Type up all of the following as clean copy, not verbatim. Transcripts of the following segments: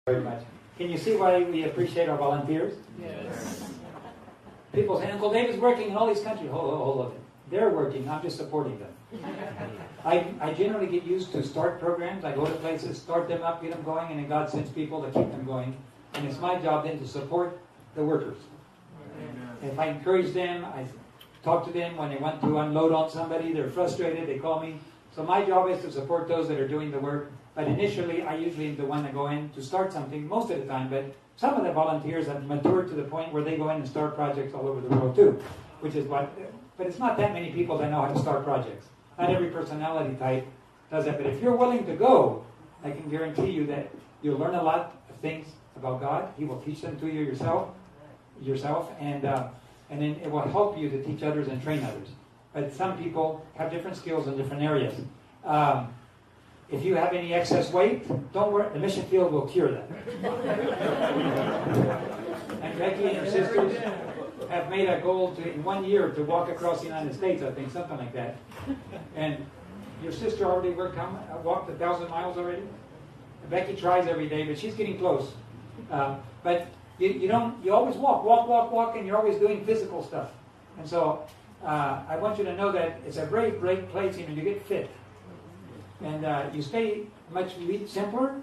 Very much. Can you see why we appreciate our volunteers? Yes. People say, Uncle David's working in all these countries. Hold on. They're working. I'm just supporting them. I generally get used to start programs. I go to places, start them up, get them going, and then God sends people to keep them going. And it's my job then to support the workers. Amen. If I encourage them, I talk to them when they want to unload on somebody, they're frustrated, they call me. So my job is to support those that are doing the work. But initially, I usually am the one that go in to start something most of the time. But some of the volunteers have matured to the point where they go in and start projects all over the world too. Which is what, but it's not that many people that know how to start projects. Not every personality type does that. But if you're willing to go, I can guarantee you that you'll learn a lot of things about God. He will teach them to you yourself, and then it will help you to teach others and train others. But some people have different skills in different areas. If you have any excess weight, don't worry. The mission field will cure that. And Becky and her sisters have made a goal to, in 1 year, to walk across the United States, I think, something like that. And your sister already walked 1,000 miles already? Becky tries every day, but she's getting close. But you always walk, and you're always doing physical stuff. And so I want you to know that it's a very great place, you get fit. And you stay you eat simpler,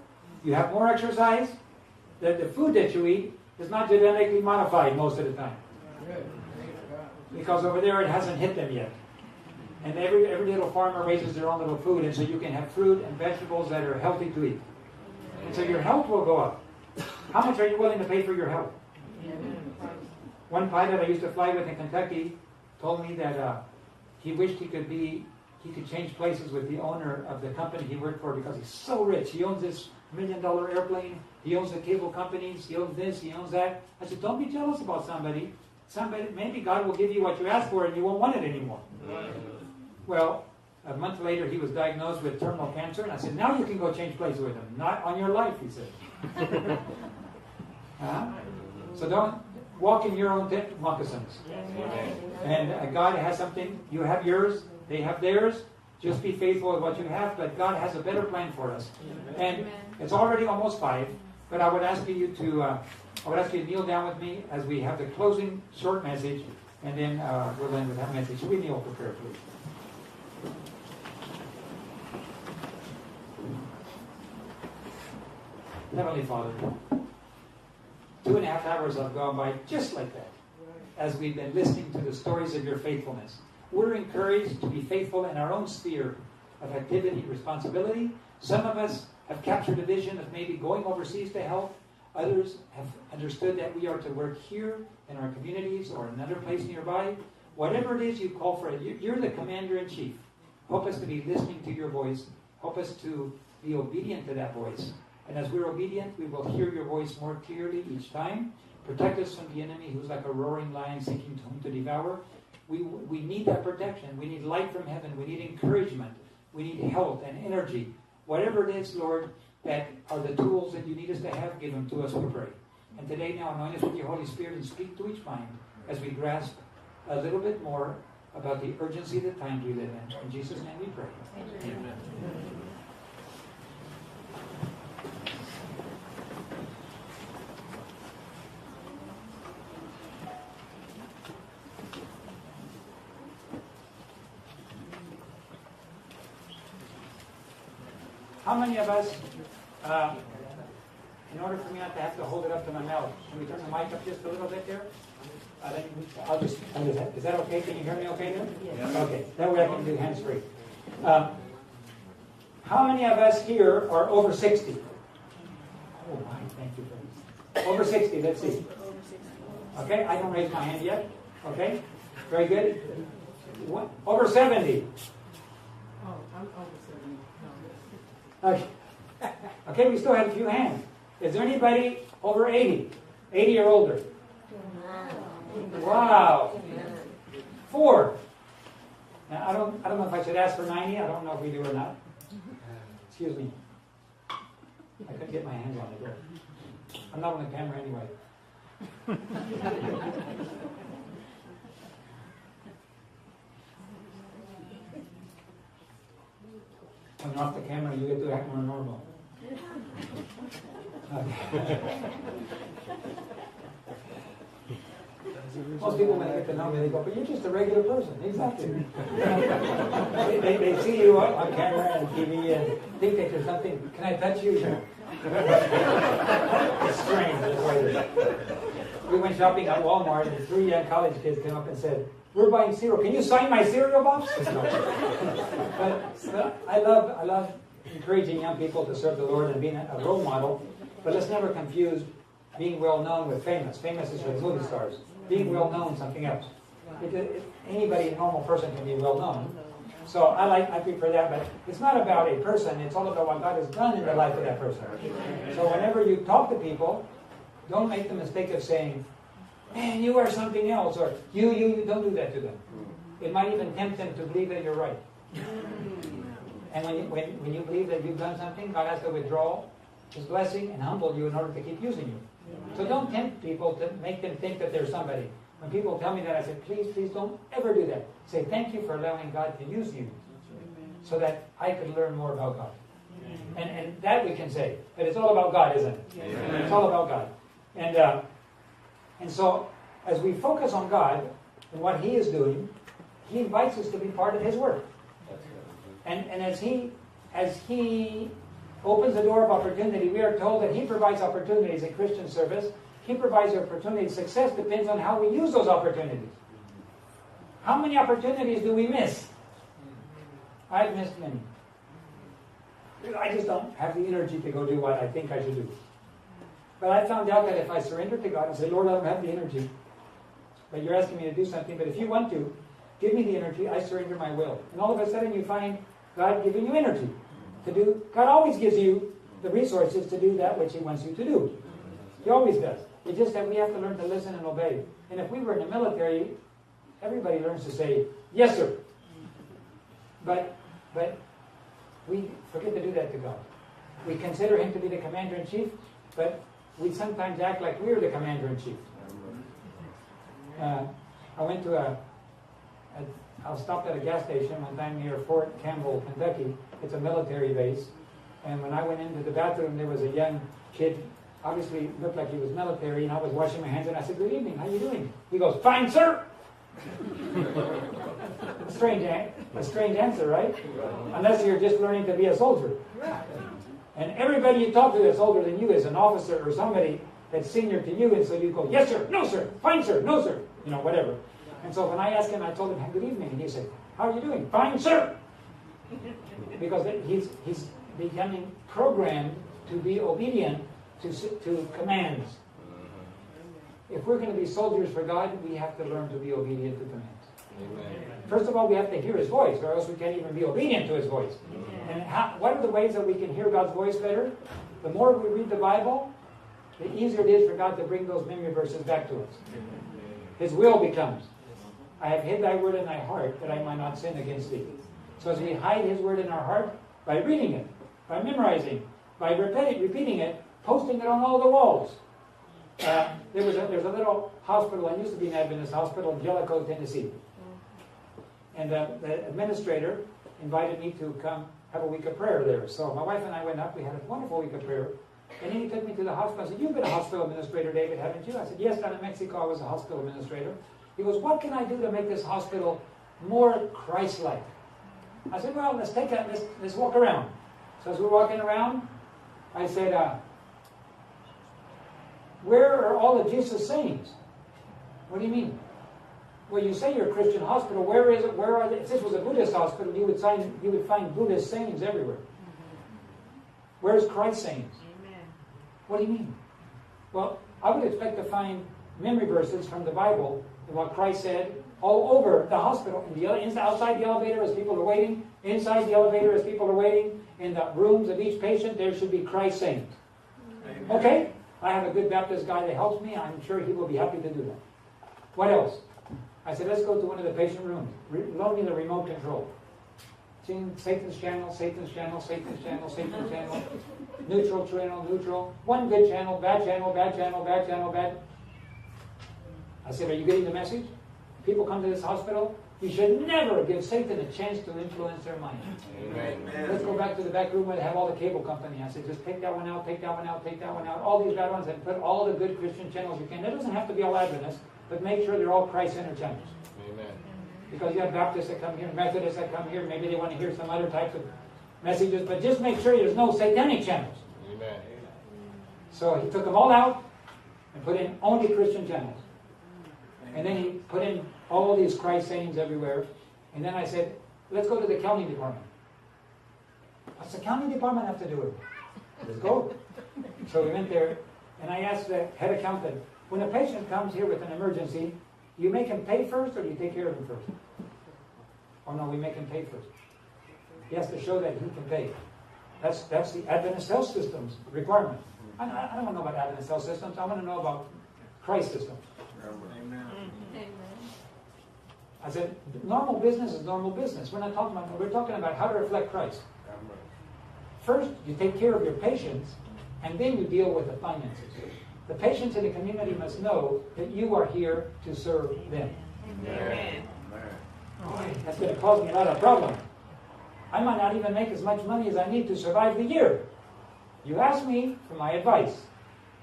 you have more exercise. The food that you eat is not genetically modified most of the time. Because over there it hasn't hit them yet. And every little farmer raises their own little food, and so you can have fruit and vegetables that are healthy to eat. And so your health will go up. How much are you willing to pay for your health? One pilot I used to fly with in Kentucky told me that he wished he could change places with the owner of the company he worked for because he's so rich. He owns this $1 million airplane. He owns the cable companies. He owns this. He owns that. I said, don't be jealous about somebody. Maybe God will give you what you asked for and you won't want it anymore. Well, a month later he was diagnosed with terminal cancer, and I said, now you can go change places with him. Not on your life, he said. So don't walk in your own moccasins. And God has something. You have yours. They have theirs. Just be faithful with what you have, but God has a better plan for us. And it's already almost 5, but I would ask you to kneel down with me as we have the closing short message, and then we'll end with that message. Should we kneel for prayer, please? Heavenly Father, 2.5 hours have gone by just like that, as we've been listening to the stories of your faithfulness. We're encouraged to be faithful in our own sphere of activity, responsibility. Some of us have captured a vision of maybe going overseas to help. Others have understood that we are to work here in our communities or another place nearby. Whatever it is you call for it, you're the commander-in-chief. Help us to be listening to your voice. Help us to be obedient to that voice. And as we're obedient, we will hear your voice more clearly each time. Protect us from the enemy who's like a roaring lion seeking whom to devour. We need that protection. We need light from heaven. We need encouragement. We need health and energy. Whatever it is, Lord, that are the tools that you need us to have, give them to us, we pray. And today now, anoint us with your Holy Spirit and speak to each mind as we grasp a little bit more about the urgency of the times we live in. In Jesus' name we pray. Amen. How many of us, in order for me not to have to hold it up to my mouth, can we turn the mic up just a little bit there? Is that okay? Can you hear me okay there? Yes. Okay, that way I can do hands-free. How many of us here are over 60? Oh my, thank you for this. Over 60, let's see. Okay, I don't raise my hand yet. Okay, very good. What? Over 70. Oh, I'm over 70. Okay. Okay, we still have a few hands. Is there anybody over 80? 80 or older? Wow. 4. Now, I don't know if I should ask for 90. I don't know if we do or not. Excuse me. I couldn't get my hands on it there. I'm not on the camera anyway. When you're off the camera, you get to act more normal. Most people, when they get to know me, they go, but you're just a regular person. Exactly. they see you on camera and TV and think that there's something. Can I touch you? It's strange. That's why it is. We went shopping at Walmart and 3 young college kids came up and said, we're buying cereal. Can you sign my cereal box? but I love encouraging young people to serve the Lord and being a role model. But let's never confuse being well known with famous. Famous is for the movie stars. Being well known, something else. Anybody, a normal person, can be well known. So I prefer that, but it's not about a person. It's all about what God has done in the life of that person. So whenever you talk to people, don't make the mistake of saying, man, you are something else, or you don't do that to them. It might even tempt them to believe that you're right. And when you believe that you've done something, God has to withdraw His blessing and humble you in order to keep using you. So don't tempt people to make them think that they're somebody. When people tell me that, I say, please don't ever do that. Say, thank you for allowing God to use you so that I could learn more about God. And that we can say. But it's all about God, isn't it? It's all about God. And so, as we focus on God and what He is doing, He invites us to be part of His work. And as He opens the door of opportunity, we are told that He provides opportunities in Christian service. He provides opportunities. Success depends on how we use those opportunities. How many opportunities do we miss? I've missed many. I just don't have the energy to go do what I think I should do. But I found out that if I surrender to God and say, Lord, I don't have the energy, but you're asking me to do something, but if you want to, give me the energy, I surrender my will. And all of a sudden you find God giving you energy to do. God always gives you the resources to do that which He wants you to do. He always does. It's just that we have to learn to listen and obey. And if we were in the military, everybody learns to say, yes, sir. But we forget to do that to God. We consider Him to be the commander-in-chief, but we sometimes act like we're the commander-in-chief. I went to I stopped at a gas station one time near Fort Campbell, Kentucky. It's a military base. And when I went into the bathroom, there was a young kid, obviously looked like he was military, and I was washing my hands, and I said, good evening, how you doing? He goes, fine, sir! A strange answer, right? Unless you're just learning to be a soldier. And everybody you talk to that's older than you is an officer or somebody that's senior to you, and so you go, yes, sir, no, sir, fine, sir, no, sir, whatever. And so when I asked him, I told him, good evening, and he said, how are you doing? Fine, sir! Because he's becoming programmed to be obedient to commands. If we're going to be soldiers for God, we have to learn to be obedient to commands. Amen. First of all, we have to hear His voice, or else we can't even be obedient to His voice. Amen. And what are the ways that we can hear God's voice better? The more we read the Bible, the easier it is for God to bring those memory verses back to us. His will becomes, I have hid Thy word in Thy heart, that I might not sin against Thee. So as we hide His word in our heart, by reading it, by memorizing, by repeating it, posting it on all the walls. There's a little hospital, I used to be in Adventist hospital in Jellicoe, Tennessee. And the administrator invited me to come have a week of prayer there. So my wife and I went up, we had a wonderful week of prayer. And then he took me to the hospital. I said, you've been a hospital administrator, David, haven't you? I said, yes, down in Mexico I was a hospital administrator. He goes, what can I do to make this hospital more Christ-like? I said, well, let's walk around. So as we're walking around, I said, where are all of Jesus' sayings? What do you mean? Well, you say you're a Christian hospital. Where is it? Where are they? If this was a Buddhist hospital, you would find Buddhist sayings everywhere. Where's Christ's sayings? Amen. What do you mean? Well, I would expect to find memory verses from the Bible of what Christ said all over the hospital, outside the elevator as people are waiting, inside the elevator as people are waiting, in the rooms of each patient, there should be Christ sayings. Amen. Okay? I have a good Baptist guy that helps me. I'm sure he will be happy to do that. What else? I said, let's go to one of the patient rooms. Loan me the remote control. Satan's channel, Satan's channel, Satan's channel, Satan's channel. Neutral channel, neutral. One good channel, bad channel, bad channel, bad channel, bad. I said, are you getting the message? People come to this hospital You should never give Satan a chance to influence their mind. Amen. Let's go back to the back room where they have all the cable company. I said, just take that one out, take that one out, take that one out, all these bad ones, and put all the good Christian channels you can. It doesn't have to be all Adventist, but make sure they're all Christ-centered channels. Amen. Because you have Baptists that come here, Methodists that come here, maybe they want to hear some other types of messages, but just make sure there's no satanic channels. Amen. So he took them all out and put in only Christian channels. And then he put in all these Christ sayings everywhere. And then I said, let's go to the county department. What's the county department have to do with it? Let's go. So we went there, and I asked the head accountant, when a patient comes here with an emergency, do you make him pay first or do you take care of him first? Oh no, we make him pay first. He has to show that he can pay. That's the Adventist health system's requirement. I don't want to know about Adventist health systems. I want to know about Christ systems. Amen. I said, normal business is normal business. We're not talking about, we're talking about how to reflect Christ. First, you take care of your patients, and then you deal with the finances. The patients in the community must know that you are here to serve them. Amen. Boy, that's going to cause me a lot of problems. I might not even make as much money as I need to survive the year. You ask me for my advice.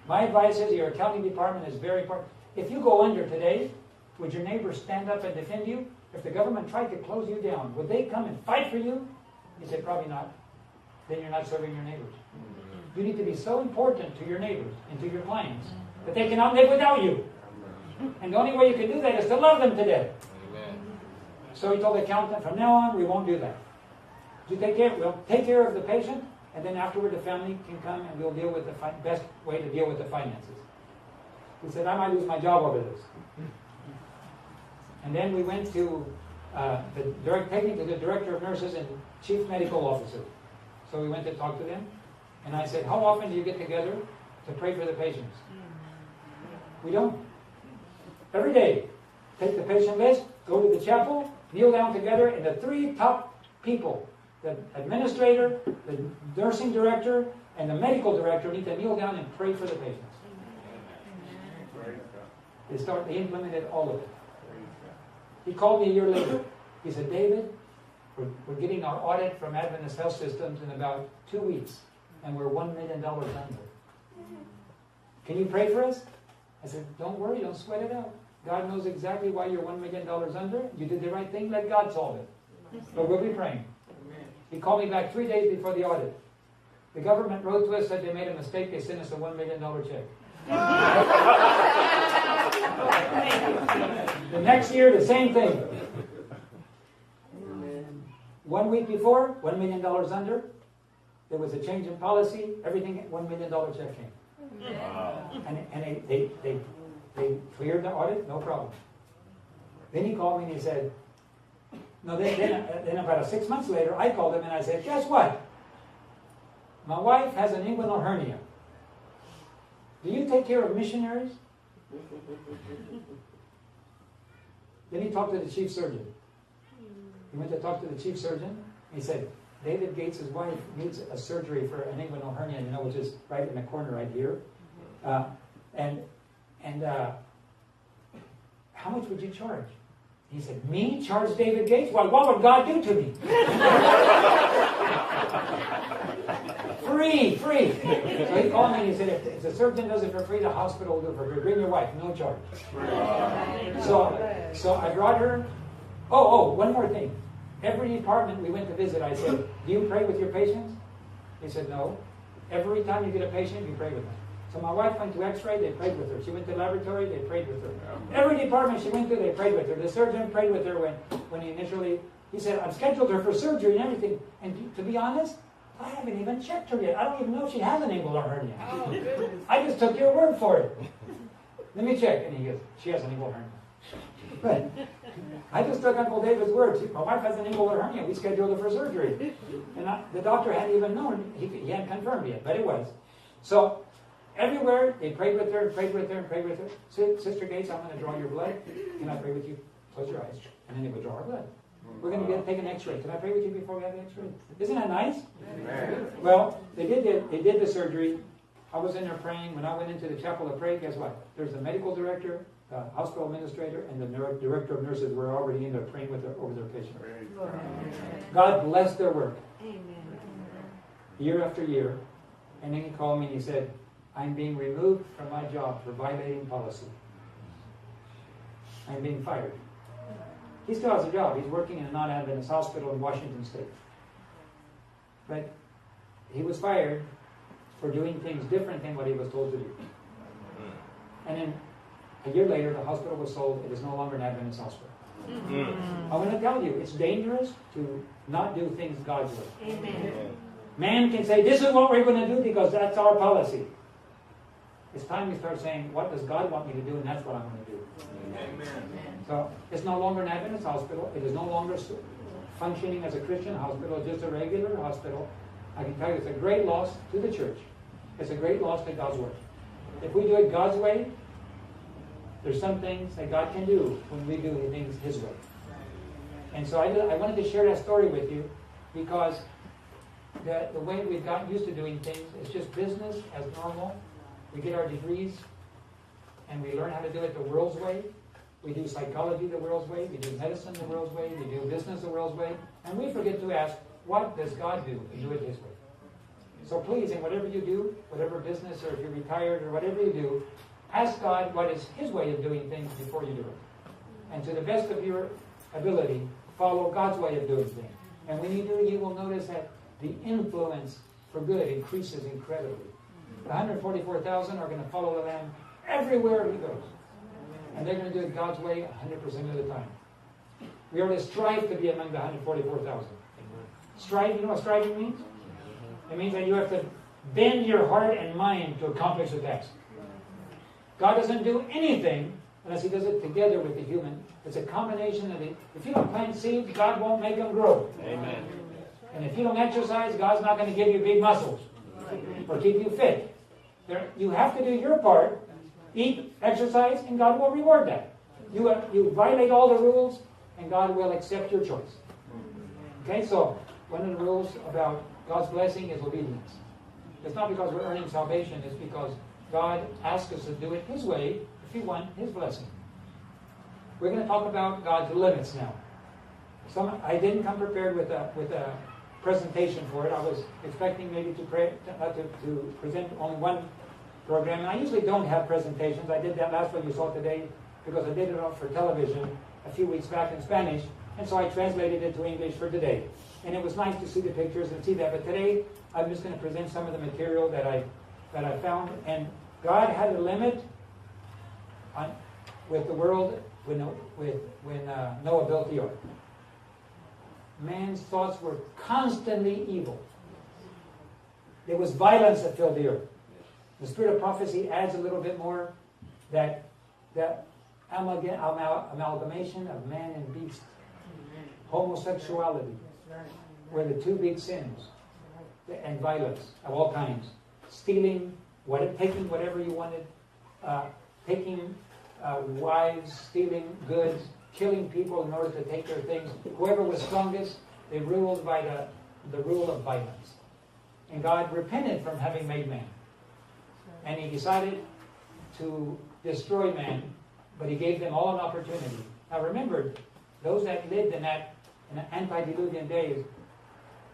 My advice is your accounting department is very important. If you go under today, would your neighbors stand up and defend you? If the government tried to close you down, would they come and fight for you? You said, probably not. Then you're not serving your neighbors. You need to be so important to your neighbors and to your clients that they cannot live without you. And the only way you can do that is to love them to death. So he told the accountant, from now on, we won't do that. We'll take care of the patient, and then afterward the family can come and we'll deal with the best way to deal with the finances. He said, I might lose my job over this. And then we went to taking to the director of nurses and chief medical officer. So we went to talk to them. And I said, how often do you get together to pray for the patients? We don't. Every day. Take the patient list, go to the chapel, kneel down together, and the three top people, the administrator, the nursing director, and the medical director need to kneel down and pray for the patients. They implemented all of it. He called me a year later. He said, David, we're getting our audit from Adventist Health Systems in about 2 weeks, and we're $1 million under. Can you pray for us? I said, don't worry, don't sweat it out. God knows exactly why you're $1 million under. You did the right thing, let God solve it. But we'll be praying. He called me back 3 days before the audit. The government wrote to us, said they made a mistake, they sent us a $1 million check. The next year, the same thing. 1 week before, $1 million under. There was a change in policy. Everything, $1 million check came. Wow. And they cleared the audit, no problem. Then he called me and he said, no, then about 6 months later, I called him and I said, guess what? My wife has an inguinal hernia. Do you take care of missionaries? Then he talked to the chief surgeon. He went to talk to the chief surgeon. He said, David Gates' wife needs a surgery for an inguinal hernia, which is right in the corner right here. How much would you charge? He said, me charge David Gates? Well, what would God do to me? Free. So he called me and he said, if the surgeon does it for free, the hospital will do it for free. Bring your wife, no charge. So I brought her. Oh, one more thing. Every department we went to visit, I said, do you pray with your patients? He said, no. Every time you get a patient, you pray with them. So my wife went to x-ray, they prayed with her. She went to laboratory, they prayed with her. Every department she went to, they prayed with her. The surgeon prayed with her when he said, I've scheduled her for surgery and everything. And to be honest, I haven't even checked her yet. I don't even know if she has an inguinal hernia. Oh, goodness. I just took your word for it. Let me check. And he goes, she has an inguinal hernia. But I just took Uncle David's word. My wife has an inguinal hernia. We scheduled her for surgery. And the doctor hadn't even known. He hadn't confirmed yet, but it was. So everywhere, they prayed with her, prayed with her, and prayed with her. Sister Gates, I'm going to draw your blood. Can I pray with you? Close your eyes. And then they would draw our blood. We're going to take an x-ray. Can I pray with you before we have the x-ray? Isn't that nice? Amen. Well, they did the surgery. I was in there praying. When I went into the chapel to pray, guess what? There's the medical director, the hospital administrator, and the director of nurses were already in there praying with over their patients. God blessed their work. Year after year. And then he called me and he said, I'm being removed from my job for violating policy. I'm being fired. He still has a job. He's working in a non-Adventist hospital in Washington State. But he was fired for doing things different than what he was told to do. And then a year later, the hospital was sold. It is no longer an Adventist hospital. I want to tell you, it's dangerous to not do things God's way. Amen. Man can say, this is what we're going to do because that's our policy. It's time we start saying, what does God want me to do? And that's what I'm going to do. Amen. So it's no longer an Adventist hospital. It is no longer functioning as a Christian hospital. It's just a regular hospital. I can tell you it's a great loss to the church. It's a great loss to God's work. If we do it God's way, there's some things that God can do when we do things His way. And so I wanted to share that story with you because the way we've gotten used to doing things is just business as normal. We get our degrees and we learn how to do it the world's way. We do psychology the world's way. We do medicine the world's way. We do business the world's way. And we forget to ask, what does God do? And do it His way. So please, in whatever you do, whatever business or if you're retired or whatever you do, ask God what is His way of doing things before you do it. And to the best of your ability, follow God's way of doing things. And when you do, you will notice that the influence for good increases incredibly. The 144,000 are going to follow the Lamb everywhere He goes. And they're going to do it God's way 100% of the time. We are to strive to be among the 144,000. Strive, you know what striving means? It means that you have to bend your heart and mind to accomplish the task. God doesn't do anything unless He does it together with the human. It's a combination of it. If you don't plant seeds, God won't make them grow. Amen. And if you don't exercise, God's not going to give you big muscles or keep you fit. You have to do your part. Eat, exercise, and God will reward that. You violate all the rules, and God will accept your choice. Okay, so one of the rules about God's blessing is obedience. It's not because we're earning salvation. It's because God asks us to do it His way if we want His blessing. We're going to talk about God's limits now. I didn't come prepared with a presentation for it. I was expecting maybe to present only one program. And I usually don't have presentations. I did that last one you saw today because I did it for television a few weeks back in Spanish. And so I translated it to English for today. And it was nice to see the pictures and see that. But today, I'm just going to present some of the material that I found. And God had a limit with the world when Noah built the ark. Man's thoughts were constantly evil. There was violence that filled the earth. The spirit of prophecy adds a little bit more that amalgamation of man and beast. Homosexuality were the two big sins. And violence of all kinds. Stealing, taking whatever you wanted, taking wives, stealing goods, killing people in order to take their things. Whoever was strongest, they ruled by the rule of violence. And God repented from having made man. And He decided to destroy man, but He gave them all an opportunity. Now remember, those that lived in the antediluvian days,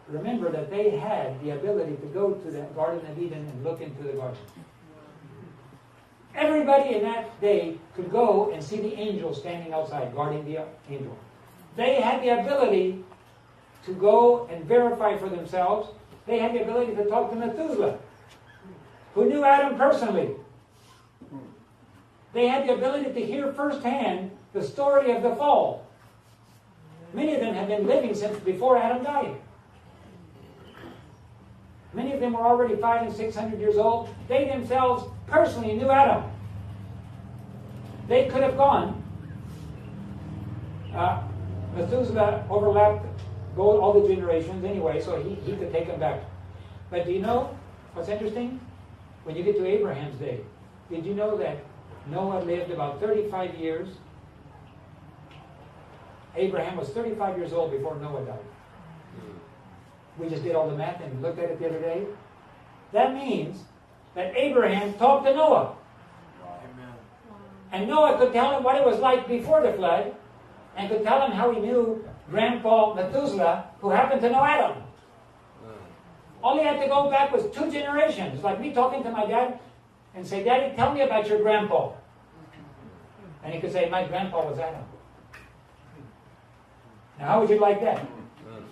remember that they had the ability to go to the Garden of Eden and look into the garden. Everybody in that day could go and see the angel standing outside, guarding the angel. They had the ability to go and verify for themselves. They had the ability to talk to Methuselah, who knew Adam personally. They had the ability to hear firsthand the story of the fall. Many of them had been living since before Adam died. Many of them were already 500 and 600 years old. They themselves personally knew Adam. They could have gone. Methuselah overlapped all the generations anyway, so he could take them back. But do you know what's interesting? When you get to Abraham's day, did you know that Noah lived about 35 years? Abraham was 35 years old before Noah died. We just did all the math and looked at it the other day. That means that Abraham talked to Noah. And Noah could tell him what it was like before the flood, and could tell him how he knew Grandpa Methuselah, who happened to know Adam. All he had to go back was 2 generations. Like me talking to my dad and say, Daddy, tell me about your grandpa. And he could say, my grandpa was Adam. Now, how would you like that?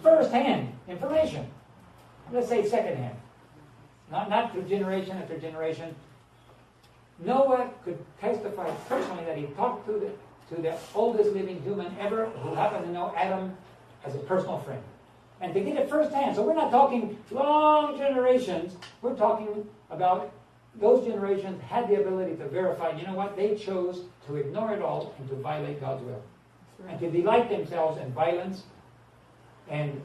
First-hand information. Let's say second-hand. Not through generation after generation. Noah could testify personally that he talked to the oldest living human ever who happened to know Adam as a personal friend. And to get it firsthand. So we're not talking long generations. We're talking about those generations had the ability to verify, you know what? They chose to ignore it all and to violate God's will. And to delight themselves in violence and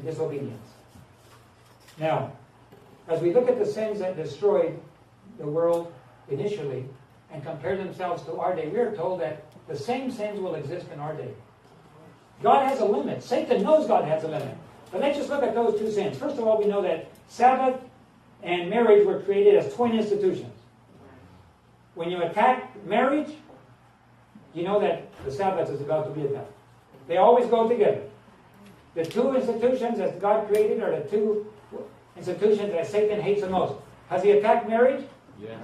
disobedience. Now, as we look at the sins that destroyed the world initially and compare themselves to our day, we are told that the same sins will exist in our day. God has a limit. Satan knows God has a limit. But let's just look at those 2 sins. First of all, we know that Sabbath and marriage were created as twin institutions. When you attack marriage, you know that the Sabbath is about to be attacked. They always go together. The 2 institutions that God created are the 2 institutions that Satan hates the most. Has he attacked marriage? Yeah.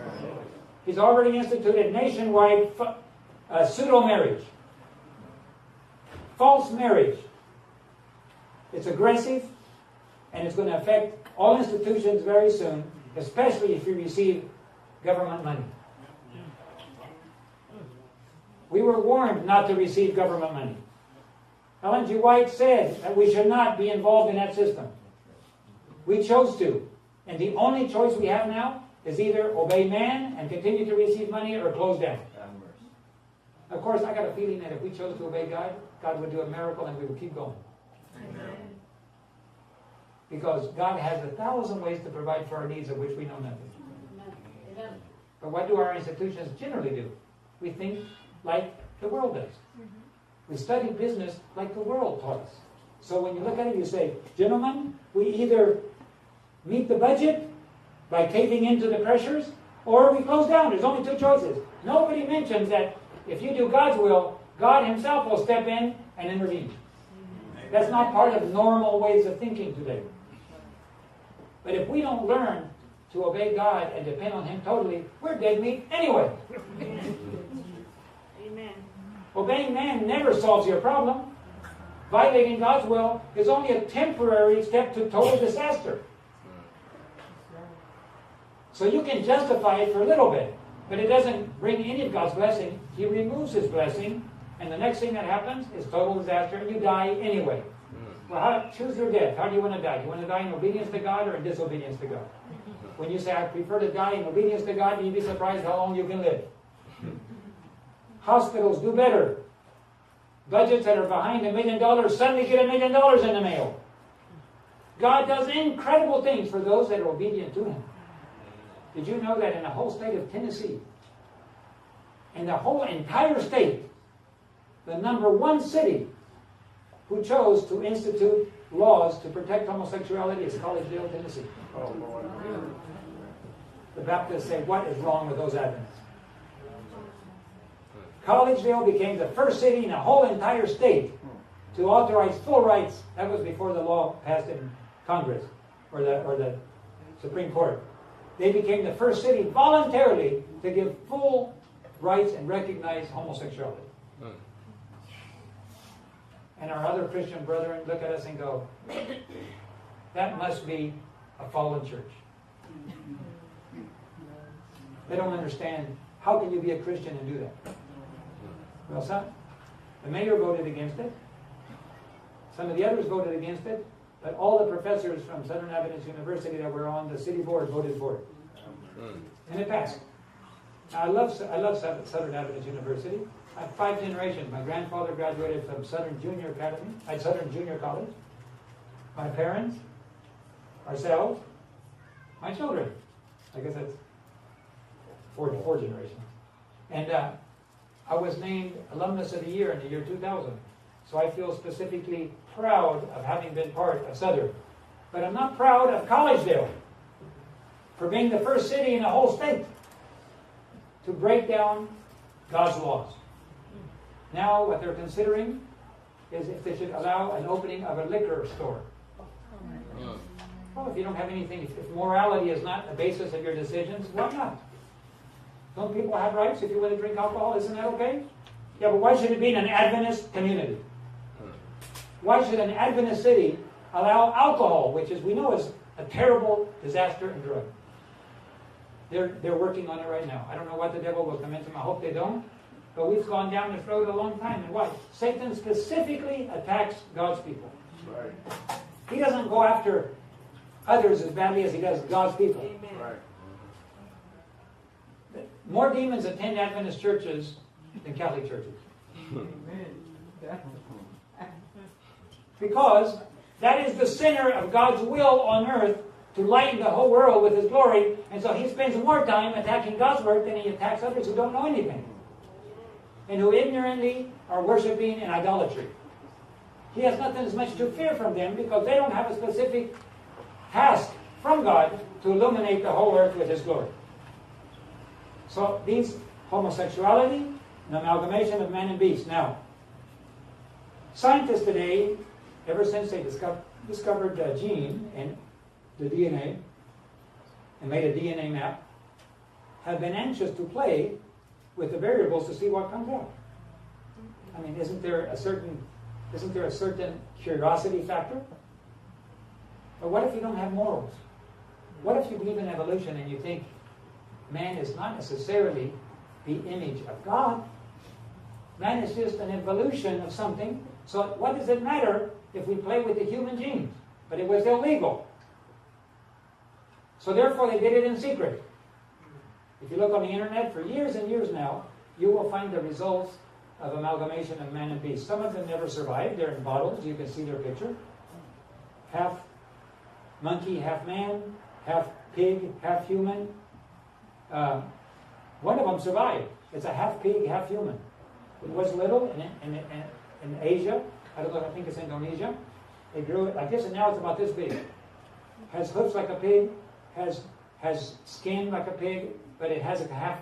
He's already instituted nationwide pseudo-marriage. False marriage. It's aggressive, and it's going to affect all institutions very soon, especially if you receive government money. We were warned not to receive government money. Ellen G. White said that we should not be involved in that system. We chose to. And the only choice we have now is either obey man and continue to receive money or close down. Of course, I got a feeling that if we chose to obey God, God would do a miracle and we would keep going. Amen. Because God has 1,000 ways to provide for our needs of which we know nothing. But what do our institutions generally do? We think like the world does. We study business like the world taught us. So when you look at it, you say, gentlemen, we either meet the budget by caving into the pressures, or we close down. There's only 2 choices. Nobody mentions that if you do God's will, God himself will step in and intervene. That's not part of normal ways of thinking today. But if we don't learn to obey God and depend on him totally, we're dead meat anyway. Amen. Obeying man never solves your problem. Violating God's will is only a temporary step to total disaster. So you can justify it for a little bit, but it doesn't bring any of God's blessing. He removes his blessing, and the next thing that happens is total disaster, and you die anyway. Well, choose your death. How do you want to die? Do you want to die in obedience to God or in disobedience to God? When you say, I prefer to die in obedience to God, you'd be surprised how long you can live. Hospitals do better. Budgets that are behind $1 million suddenly get $1 million in the mail. God does incredible things for those that are obedient to him. Did you know that in the whole state of Tennessee, in the whole entire state, the #1 city who chose to institute laws to protect homosexuality is Collegeville, Tennessee? Oh, Lord. The Baptists say, what is wrong with those Adventists? Collegeville became the first city in the whole entire state to authorize full rights. That was before the law passed in Congress or the Supreme Court. They became the first city voluntarily to give full rights and recognize homosexuality. And our other Christian brethren look at us and go, that must be a fallen church. They don't understand, how can you be a Christian and do that? Well, son, the mayor voted against it. Some of the others voted against it. But all the professors from Southern Adventist University that were on the city board voted for it. And it passed. Now, I love Southern Adventist University. I have 5 generations. My grandfather graduated from Southern Junior College. My parents, ourselves, my children. I guess that's four generations. And I was named Alumnus of the Year in the year 2000. So I feel specifically proud of having been part of Southern. But I'm not proud of Collegeville. for being the first city in the whole state to break down God's laws. Now what they're considering is if they should allow an opening of a liquor store. Well, if you don't have anything, if morality is not the basis of your decisions, why not? Don't people have rights if you want to drink alcohol? Isn't that okay? Yeah, but why should it be in an Adventist community? Why should an Adventist city allow alcohol, which we know is a terrible disaster and drug? They're working on it right now. I don't know what the devil will convince them. I hope they don't. But we've gone down this road a long time. And why? Satan specifically attacks God's people. Right. He doesn't go after others as badly as he does God's people. Amen. Right. More demons attend Adventist churches than Catholic churches. Amen. Because that is the center of God's will on earth, to lighten the whole world with His glory. And so He spends more time attacking God's work than He attacks others who don't know anything and who ignorantly are worshiping in idolatry. He has nothing as much to fear from them because they don't have a specific task from God to illuminate the whole earth with His glory. So these homosexuality, an amalgamation of man and beast. Now, scientists today, ever since they discovered the gene and the DNA and made a DNA map, have been anxious to play with the variables to see what comes out. I mean, isn't there a certain curiosity factor? But what if you don't have morals? What if you believe in evolution and you think man is not necessarily the image of God? Man is just an evolution of something. So what does it matter if we play with the human genes? But it was illegal. So therefore they did it in secret. If you look on the internet for years and years now, you will find the results of amalgamation of man and beast. Some of them never survived. They're in bottles. You can see their picture. Half monkey, half man, half pig, half human. One of them survived. It's a half pig, half human. It was little in Asia. I don't know, I think it's Indonesia. They grew it like this, and now it's about this big. Has hoofs like a pig, has skin like a pig, but it has a half,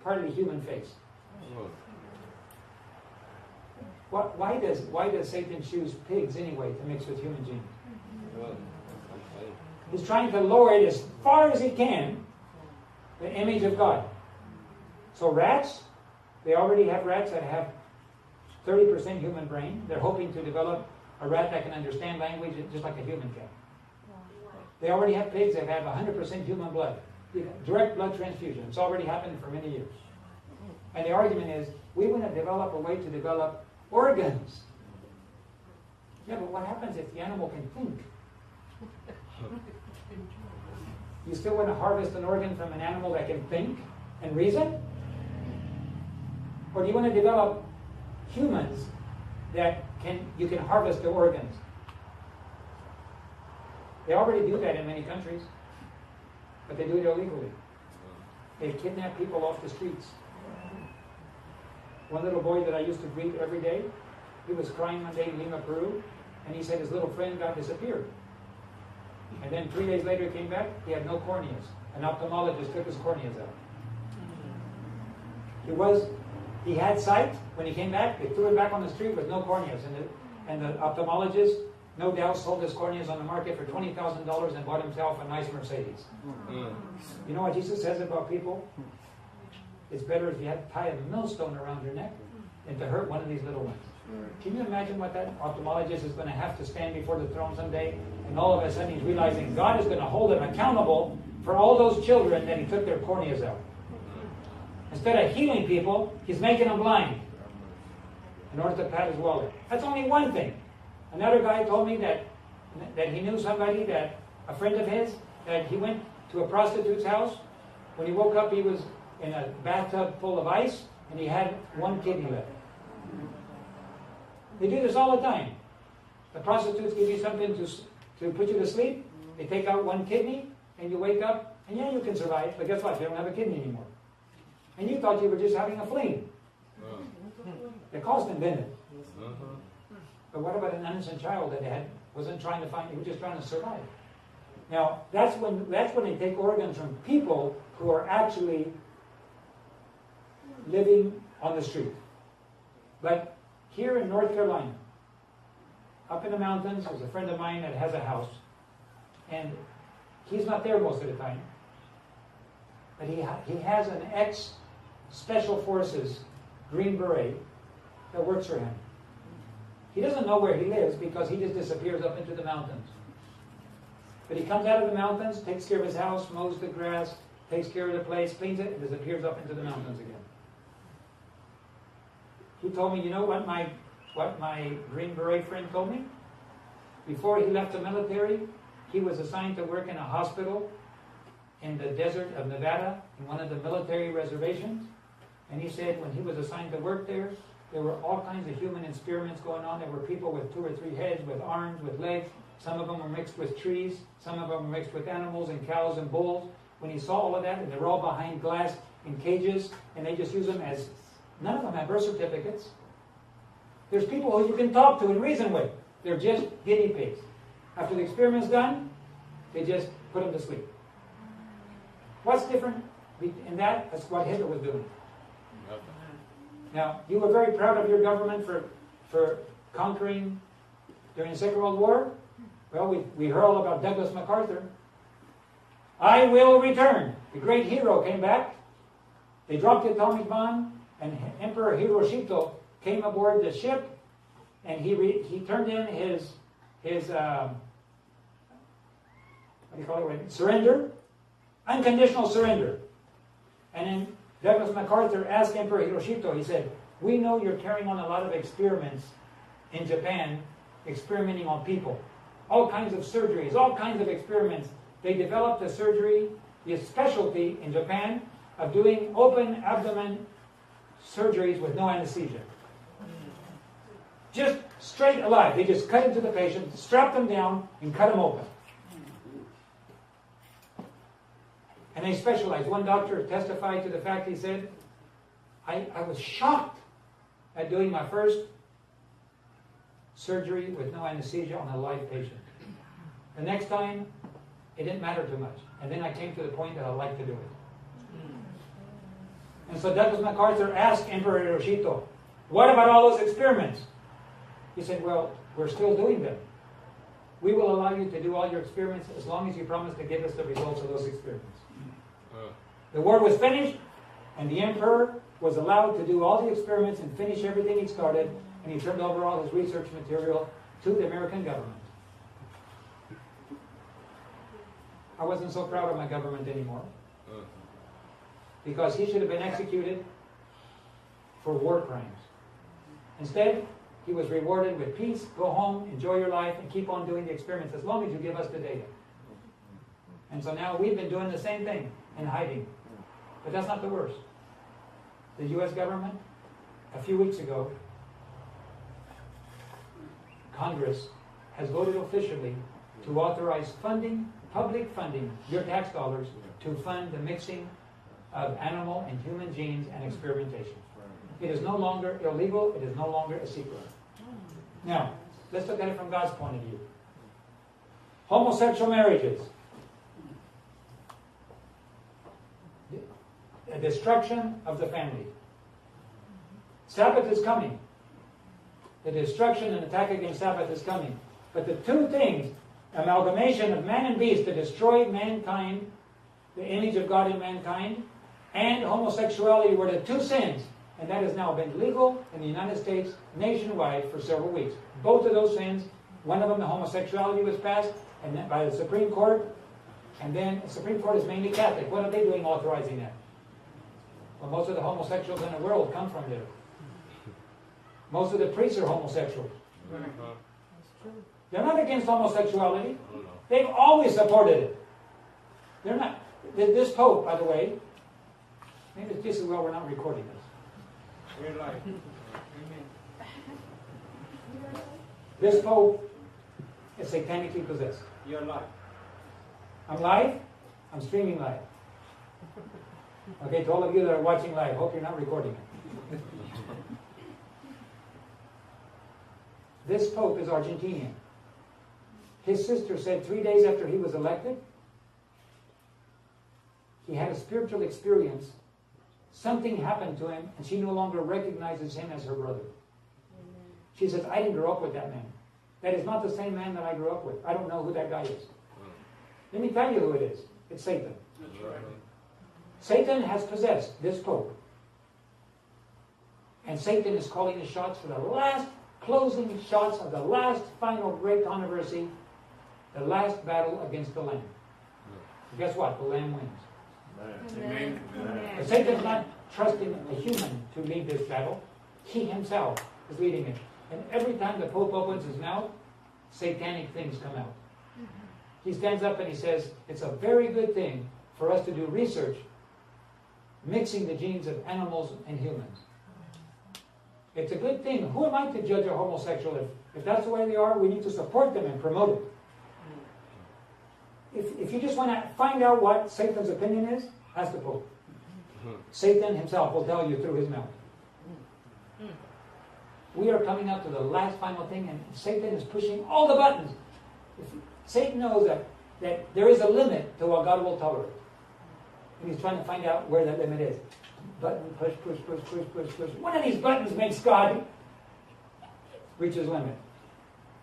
partly human face. Why does Satan choose pigs anyway to mix with human genes? He's trying to lower it as far as he can, the image of God. So rats, they already have rats that have 30% human brain. They're hoping to develop a rat that can understand language just like a human can. They already have pigs that have 100% human blood. Direct blood transfusion. It's already happened for many years. And the argument is, we want to develop a way to develop organs. Yeah, but what happens if the animal can think? You still want to harvest an organ from an animal that can think and reason? Or do you want to develop humans that you can harvest their organs? They already do that in many countries, but they do it illegally. They kidnap people off the streets. One little boy that I used to greet every day, he was crying one day in Lima, Peru, and he said his little friend got disappeared. And then 3 days later he came back, he had no corneas. An ophthalmologist took his corneas out. He had sight. When he came back, they threw him back on the street with no corneas. And the ophthalmologist, no doubt, sold his corneas on the market for $20,000 and bought himself a nice Mercedes. You know what Jesus says about people? It's better if you have to tie a millstone around your neck than to hurt one of these little ones. Can you imagine what that ophthalmologist is going to have to stand before the throne someday, and all of a sudden he's realizing God is going to hold him accountable for all those children that he took their corneas out. Instead of healing people, he's making them blind in order to pat his wallet. That's only one thing. Another guy told me that he knew somebody, that a friend of his, that he went to a prostitute's house. When he woke up, he was in a bathtub full of ice, and he had one kidney left. They do this all the time. The prostitutes give you something to put you to sleep. They take out one kidney, and you wake up, and yeah, you can survive, but guess what? You don't have a kidney anymore. And you thought you were just having a fling. It caused them, didn't it? But what about an innocent child that wasn't trying to find, he was just trying to survive? Now, that's when they take organs from people who are actually living on the street. But here in North Carolina, up in the mountains, there's a friend of mine that has a house, and he's not there most of the time. But he has an ex-Special Forces Green Beret that works for him. He doesn't know where he lives because he just disappears up into the mountains. But he comes out of the mountains, takes care of his house, mows the grass, takes care of the place, cleans it, and disappears up into the mountains again. He told me, you know what my Green Beret friend told me? Before he left the military, he was assigned to work in a hospital in the desert of Nevada, in one of the military reservations. And he said when he was assigned to work there were all kinds of human experiments going on. There were people with 2 or 3 heads, with arms, with legs. Some of them were mixed with trees. Some of them were mixed with animals and cows and bulls. When he saw all of that, and they were all behind glass in cages, and they just use them as, none of them have birth certificates. There's people who you can talk to and reason with. They're just guinea pigs. After the experiment's done, they just put them to sleep. What's different in that? That's what Hitler was doing. Now, you were very proud of your government for conquering during the Second World War. Well, we heard all about Douglas MacArthur. I will return. The great hero came back. They dropped the atomic bomb, and Emperor Hirohito came aboard the ship, and he turned in his what do you call it? Surrender, unconditional surrender. And then Douglas MacArthur asked Emperor Hirohito. He said, "We know you're carrying on a lot of experiments in Japan, experimenting on people, all kinds of surgeries, all kinds of experiments." They developed a surgery, the specialty in Japan of doing open abdomen surgeries with no anesthesia. Just straight alive. They just cut into the patient, strap them down, and cut them open. And they specialized. One doctor testified to the fact, he said, I was shocked at doing my first surgery with no anesthesia on a live patient. The next time, it didn't matter too much. And then I came to the point that I liked to do it. And so Douglas MacArthur asked Emperor Hirohito, "What about all those experiments?" He said, "Well, we're still doing them. We will allow you to do all your experiments as long as you promise to give us the results of those experiments." The war was finished, and the emperor was allowed to do all the experiments and finish everything he started, and he turned over all his research material to the American government. I wasn't so proud of my government anymore, because he should have been executed for war crimes. Instead, he was rewarded with peace, go home, enjoy your life, and keep on doing the experiments as long as you give us the data. And so now we've been doing the same thing in hiding. But that's not the worst. The U.S. government, a few weeks ago, Congress has voted officially to authorize funding, public funding, your tax dollars, to fund the mixing of animal and human genes and experimentation. It is no longer illegal. It is no longer a secret. Now, let's look at it from God's point of view. Homosexual marriages. A destruction of the family. Sabbath is coming. The destruction and attack against Sabbath is coming. But the two things, amalgamation of man and beast to destroy mankind, the image of God in mankind, and homosexuality were the two sins. And that has now been legal in the United States nationwide for several weeks. Both of those sins, one of them, the homosexuality, was passed and then by the Supreme Court. And then the Supreme Court is mainly Catholic. What are they doing authorizing that? Well, most of the homosexuals in the world come from there. Most of the priests are homosexuals. They're not against homosexuality. They've always supported it. They're not. This Pope, by the way, maybe it's just as well we're not recording this. We're live. This Pope is satanically possessed. You're live. I'm live. I'm streaming live. Okay, to all of you that are watching live, hope you're not recording it. This Pope is Argentinian. His sister said 3 days after he was elected, he had a spiritual experience. Something happened to him, and she no longer recognizes him as her brother. She says, I didn't grow up with that man. That is not the same man that I grew up with. I don't know who that guy is. Let me tell you who it is. It's Satan. That's right. Satan has possessed this Pope. And Satan is calling the shots for the last closing shots of the last final great controversy, the last battle against the Lamb. And guess what? The Lamb wins. Amen. But Satan's not trusting a human to lead this battle. He himself is leading it. And every time the Pope opens his mouth, satanic things come out. He stands up and he says, it's a very good thing for us to do research mixing the genes of animals and humans. It's a good thing. Who am I to judge a homosexual? If that's the way they are, we need to support them and promote it. If you just want to find out what Satan's opinion is, ask the Pope. Satan himself will tell you through his mouth. We are coming up to the last final thing, and Satan is pushing all the buttons. Satan knows that there is a limit to what God will tolerate. And he's trying to find out where that limit is. Button, push, push, push, push, push, push. One of these buttons makes God reach his limit.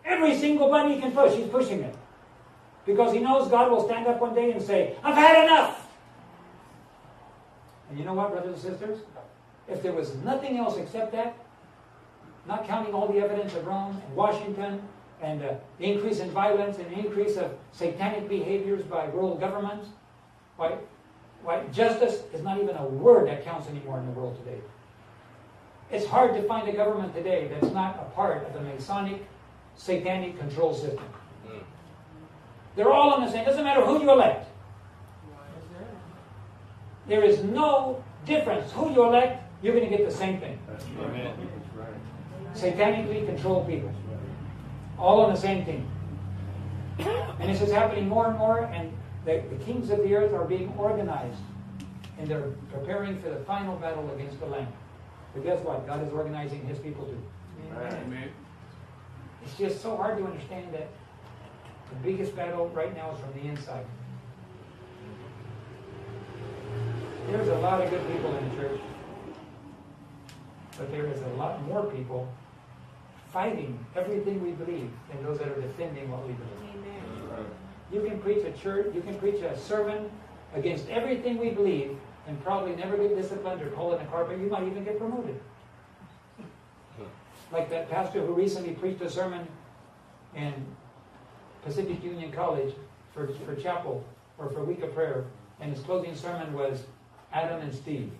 Every single button he can push, he's pushing it. Because he knows God will stand up one day and say, I've had enough! And you know what, brothers and sisters? If there was nothing else except that, not counting all the evidence of Rome and Washington and the increase in violence and the increase of satanic behaviors by world governments, why justice is not even a word that counts anymore in the world today. It's hard to find a government today that's not a part of the Masonic, satanic control system. They're all on the same. It doesn't matter who you elect. There is no difference. Who you elect, you're going to get the same thing. Amen. Satanically controlled people. All on the same team. And this is happening more and more, and the kings of the earth are being organized. And they're preparing for the final battle against the Lamb. But guess what? God is organizing his people too. Amen. It's just so hard to understand that the biggest battle right now is from the inside. There's a lot of good people in the church. But there is a lot more people fighting everything we believe than those that are defending what we believe. Amen. You can preach a church, you can preach a sermon against everything we believe and probably never get disciplined or called in the carpet. You might even get promoted. Like that pastor who recently preached a sermon in Pacific Union College for chapel or for week of prayer, and his closing sermon was Adam and Steve.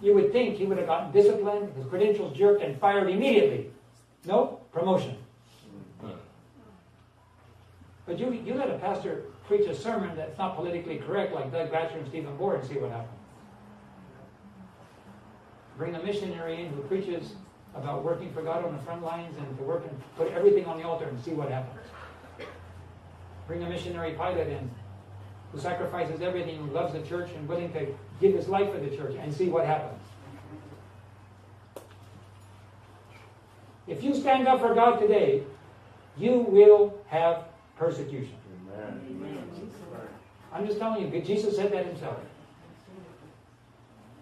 You would think he would have gotten disciplined, his credentials jerked, and fired immediately. No, promotion. But you let a pastor preach a sermon that's not politically correct like Doug Batcher and Stephen Bohr and see what happens. Bring a missionary in who preaches about working for God on the front lines and to work and put everything on the altar and see what happens. Bring a missionary pilot in who sacrifices everything, who loves the church and willing to give his life for the church and see what happens. If you stand up for God today, you will have persecution. Amen. I'm just telling you, Jesus said that himself.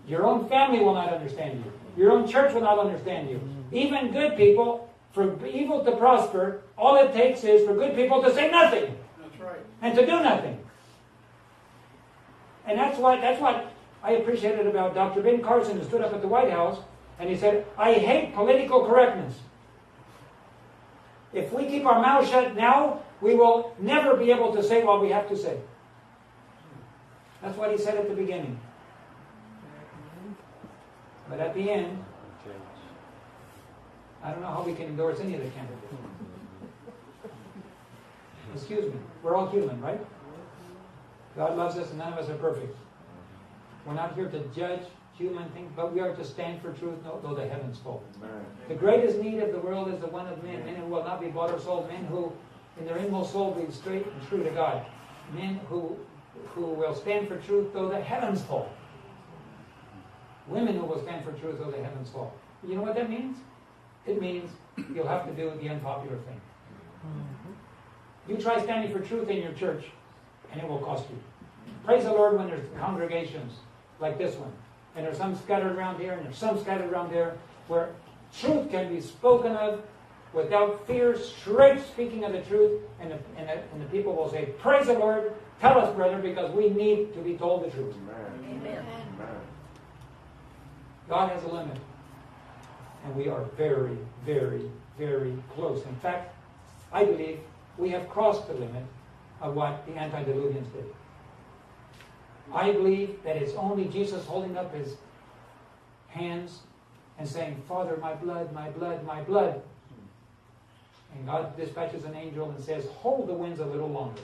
Your own family will not understand you. Your own church will not understand you. Even good people, for evil to prosper, all it takes is for good people to say nothing. That's right. And to do nothing. And that's what I appreciated about Dr. Ben Carson, who stood up at the White House, and he said, I hate political correctness. If we keep our mouths shut now, we will never be able to say what we have to say. That's what he said at the beginning. But at the end, I don't know how we can endorse any of the candidates. Excuse me. We're all human, right? God loves us and none of us are perfect. We're not here to judge human things, but we are to stand for truth, though the heavens fall. The greatest need of the world is the one of men who will not be bought or sold, men who in their inmost soul be straight and true to God, men who will stand for truth though the heavens fall, women who will stand for truth though the heavens fall. You know what that means? It means you'll have to do the unpopular thing. You try standing for truth in your church, and it will cost you. Praise the Lord when there's congregations like this one. And there's some scattered around here, and there's some scattered around there, where truth can be spoken of without fear, straight speaking of the truth, and the people will say, praise the Lord, tell us, brother, because we need to be told the truth. Amen. God has a limit. And we are very, very, very close. In fact, I believe we have crossed the limit of what the antediluvians did. I believe that it's only Jesus holding up his hands and saying, Father, my blood, my blood, my blood. And God dispatches an angel and says, hold the winds a little longer.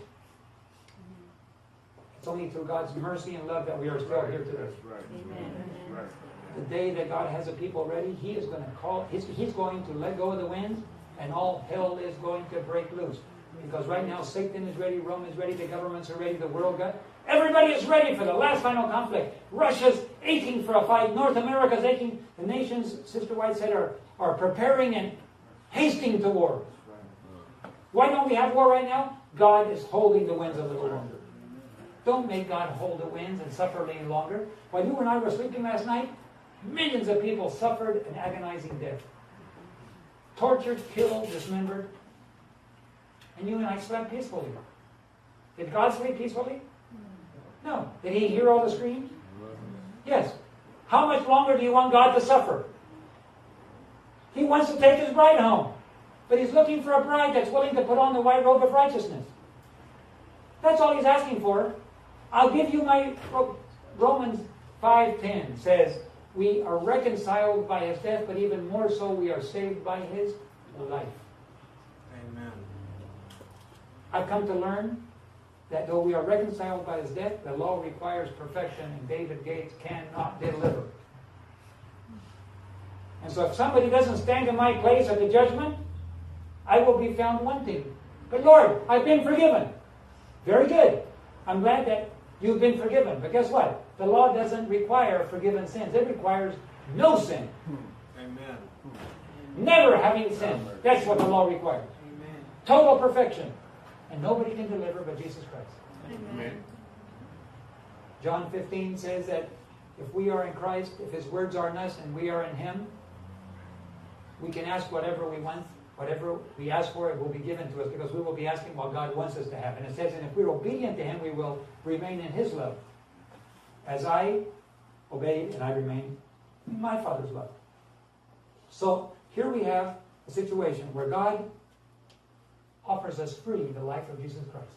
It's only through God's mercy and love that we are still here today. That's right. Amen. That's right. The day that God has a people ready, He is going to He's going to let go of the winds, and all hell is going to break loose. Because right now Satan is ready, Rome is ready, the governments are ready, the world got. Everybody is ready for the last final conflict. Russia's aching for a fight. North America's aching. The nations, Sister White said, are preparing and hasting to war. Why don't we have war right now? God is holding the winds a little longer. Don't make God hold the winds and suffer any longer. While you and I were sleeping last night, millions of people suffered an agonizing death. Tortured, killed, dismembered. And you and I slept peacefully. Did God sleep peacefully? No. Did He hear all the screams? Yes. How much longer do you want God to suffer? He wants to take His bride home. But He's looking for a bride that's willing to put on the white robe of righteousness. That's all He's asking for. I'll give you my... Romans 5:10 says, we are reconciled by His death, but even more so we are saved by His life. Amen. I've come to learn that though we are reconciled by His death, the law requires perfection, and David Gates cannot deliver. And so if somebody doesn't stand in my place at the judgment, I will be found wanting. But Lord, I've been forgiven. Very good. I'm glad that you've been forgiven. But guess what? The law doesn't require forgiven sins. It requires no sin. Amen. Never having sinned. That's what the law requires. Amen. Total perfection. And nobody can deliver but Jesus Christ. Amen. John 15 says that if we are in Christ, if His words are in us and we are in Him, we can ask whatever we want. Whatever we ask for, it will be given to us, because we will be asking what God wants us to have. And it says, and if we're obedient to Him, we will remain in His love. As I obey and I remain in my Father's love. So here we have a situation where God offers us free the life of Jesus Christ.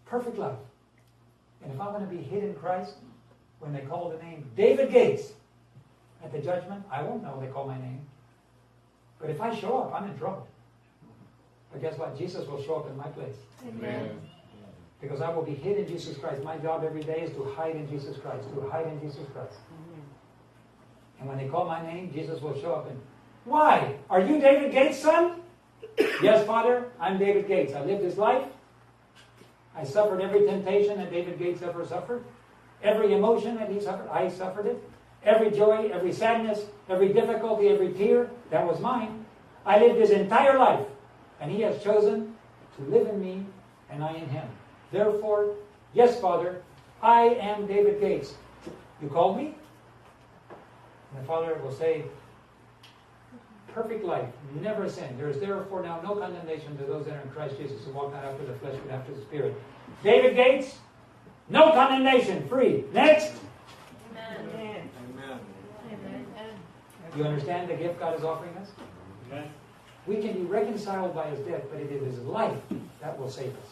Perfect love. And if I want to be hid in Christ, when they call the name David Gates at the judgment, I won't know they call my name. But if I show up, I'm in trouble. But guess what? Jesus will show up in my place. Amen. Because I will be hid in Jesus Christ. My job every day is to hide in Jesus Christ. To hide in Jesus Christ. And when they call my name, Jesus will show up and, why? Are you David Gates' son? Yes, Father, I'm David Gates. I lived his life. I suffered every temptation that David Gates ever suffered. Every emotion that he suffered, I suffered it. Every joy, every sadness, every difficulty, every tear, that was mine. I lived his entire life. And he has chosen to live in me and I in him. Therefore, yes, Father, I am David Gates. You called me? And the Father will say, perfect life, never sin. There is therefore now no condemnation to those that are in Christ Jesus, who walk not after the flesh, but after the Spirit. David Gates, no condemnation, free. Next. Amen. Amen. Amen. You understand the gift God is offering us? Amen. We can be reconciled by His death, but it is His life that will save us.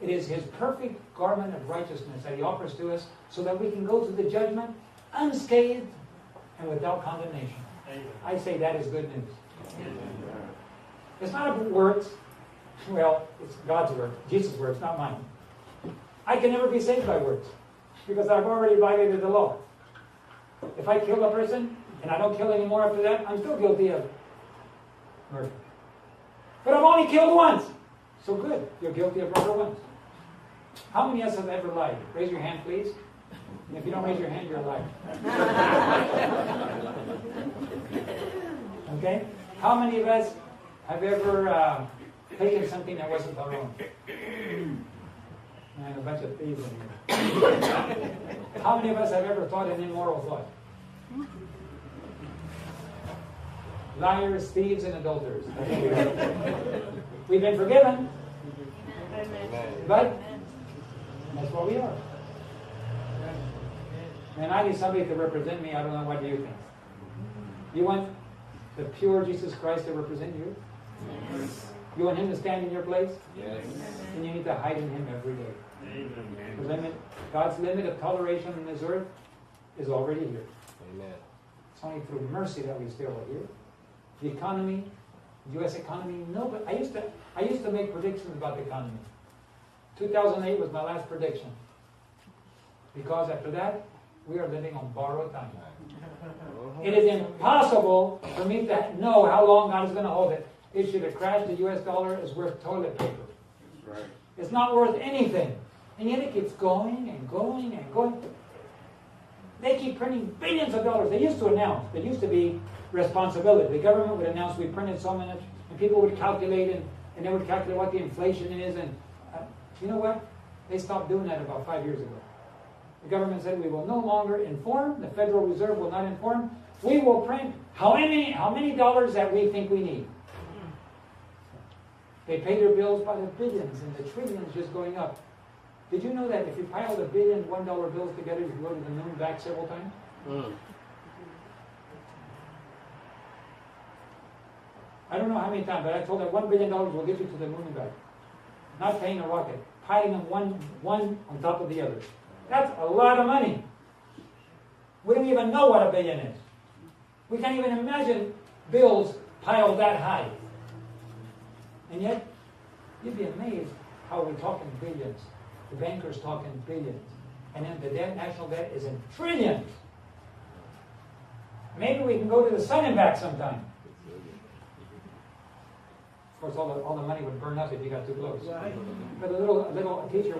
It is His perfect garment of righteousness that He offers to us so that we can go to the judgment unscathed and without condemnation. I say that is good news. It's not about works. Well, it's God's word, Jesus' words, not mine. I can never be saved by works because I've already violated the law. If I kill a person and I don't kill anymore after that, I'm still guilty of murder. But I've only killed once. So good, you're guilty of murder once. How many of us have ever lied? Raise your hand, please. And if you don't raise your hand, you're a liar. Okay? How many of us have ever taken something that wasn't our own? Man, a bunch of thieves in here. How many of us have ever thought an immoral thought? Liars, thieves, and adulterers. We've been forgiven, but that's what we are. And I need somebody to represent me. I don't know, what do you think? You want the pure Jesus Christ to represent you? Yes. You want Him to stand in your place? Yes. And you need to hide in Him every day. God's limit of toleration on this earth is already here. Amen. It's only through mercy that we still are here. The economy, U.S. economy, no, but I used to make predictions about the economy. 2008 was my last prediction. Because after that, we are living on borrowed time. It is impossible for me to know how long God is going to hold it. It should have crashed. The U.S. dollar is worth toilet paper. That's right. It's not worth anything. And yet it keeps going and going and going. They keep printing billions of dollars. They used to announce. There used to be responsibility. The government would announce we printed so much, and people would calculate, and they would calculate what the inflation is. And you know what? They stopped doing that about 5 years ago. The government said we will no longer inform. The Federal Reserve will not inform. We will print how many dollars that we think we need. They pay their bills by the billions and the trillions just going up. Did you know that if you pile the billion $1 bills together, you can go to the moon back several times? I don't know how many times, but I told that $1 billion will get you to the moon and back. Not paying a rocket, piling them one on top of the other. That's a lot of money. We don't even know what a billion is. We can't even imagine bills piled that high. And yet, you'd be amazed how we talk in billions. The bankers talk in billions. And then the debt, national debt, is in trillions. Maybe we can go to the sun and back sometime. Of course, all the money would burn up if you got too close. But a little teacher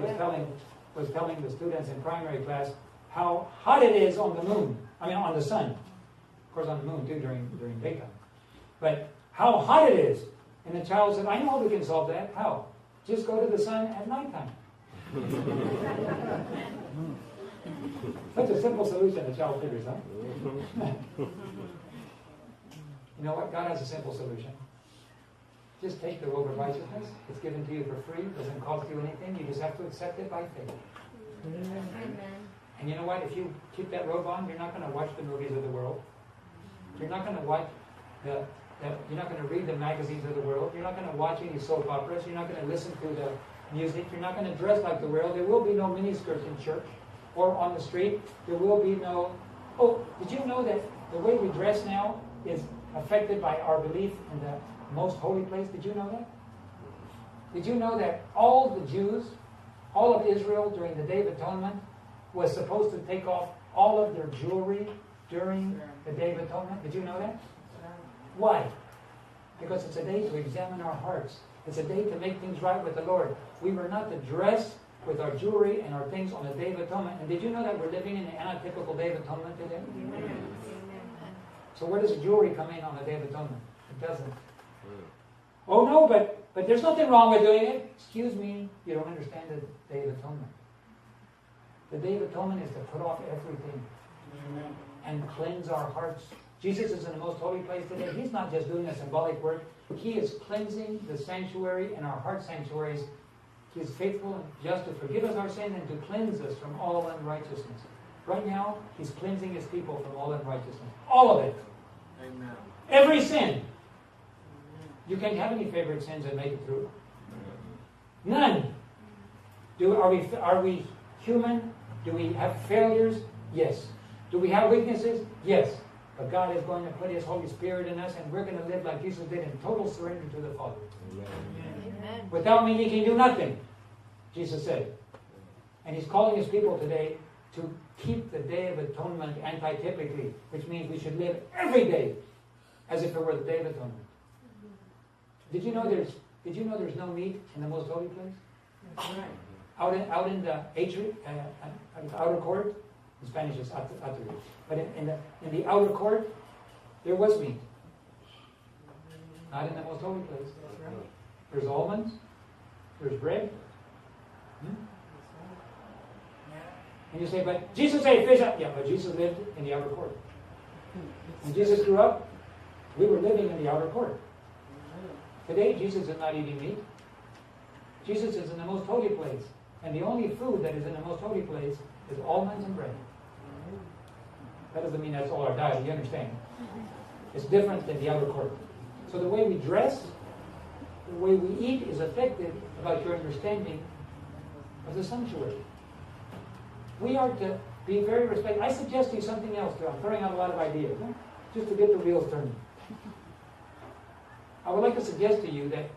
was telling the students in primary class how hot it is on the moon. I mean, on the sun. Of course, on the moon too during daytime. But how hot it is. And the child said, I know we can solve that. How? Just go to the sun at nighttime. Such a simple solution the child figures, huh? You know what? God has a simple solution. Just take the robe of righteousness. It's given to you for free. It doesn't cost you anything. You just have to accept it by faith. Amen. And you know what? If you keep that robe on, you're not going to watch the movies of the world. You're not going to watch you're not going to read the magazines of the world. You're not going to watch any soap operas. You're not going to listen to the music. You're not going to dress like the world. There will be no miniskirts in church or on the street. There will be no... Oh, did you know that the way we dress now is affected by our belief in the most holy place? Did you know that? Did you know that all the Jews, all of Israel during the Day of Atonement was supposed to take off all of their jewelry during the Day of Atonement? Did you know that? Why? Because it's a day to examine our hearts. It's a day to make things right with the Lord. We were not to dress with our jewelry and our things on the Day of Atonement. And did you know that we're living in the anatypical Day of Atonement today? Amen. So where does the jewelry come in on the Day of Atonement? It doesn't. Oh no, but there's nothing wrong with doing it. Excuse me, you don't understand the Day of Atonement. The Day of Atonement is to put off everything and cleanse our hearts. Jesus is in the most holy place today. He's not just doing a symbolic work. He is cleansing the sanctuary and our heart sanctuaries. He is faithful and just to forgive us our sin and to cleanse us from all unrighteousness. Right now, He's cleansing His people from all unrighteousness. All of it. Amen. Every sin. You can't have any favorite sins and make it through. None. Are we human? Do we have failures? Yes. Do we have weaknesses? Yes. But God is going to put His Holy Spirit in us, and we're going to live like Jesus did in total surrender to the Father. Amen. Without me, you can do nothing, Jesus said. And He's calling His people today to keep the Day of Atonement antitypically, which means we should live every day as if it were the Day of Atonement. Did you know there's no meat in the most holy place? That's right. Out in the atrium, outer court, in Spanish it's atrium, but in the outer court, there was meat. Not in the most holy place. There's almonds. There's bread. And you say, but Jesus ate fish. Yeah, but Jesus lived in the outer court. When Jesus grew up, we were living in the outer court. Today, Jesus is not eating meat. Jesus is in the most holy place. And the only food that is in the most holy place is almonds and bread. That doesn't mean that's all our diet, you understand? It's different than the outer court. So the way we dress, the way we eat is affected about your understanding of the sanctuary. We are to be very respectful. I suggest to you something else too. I'm throwing out a lot of ideas, just to get the wheels turning. I would like to suggest to you that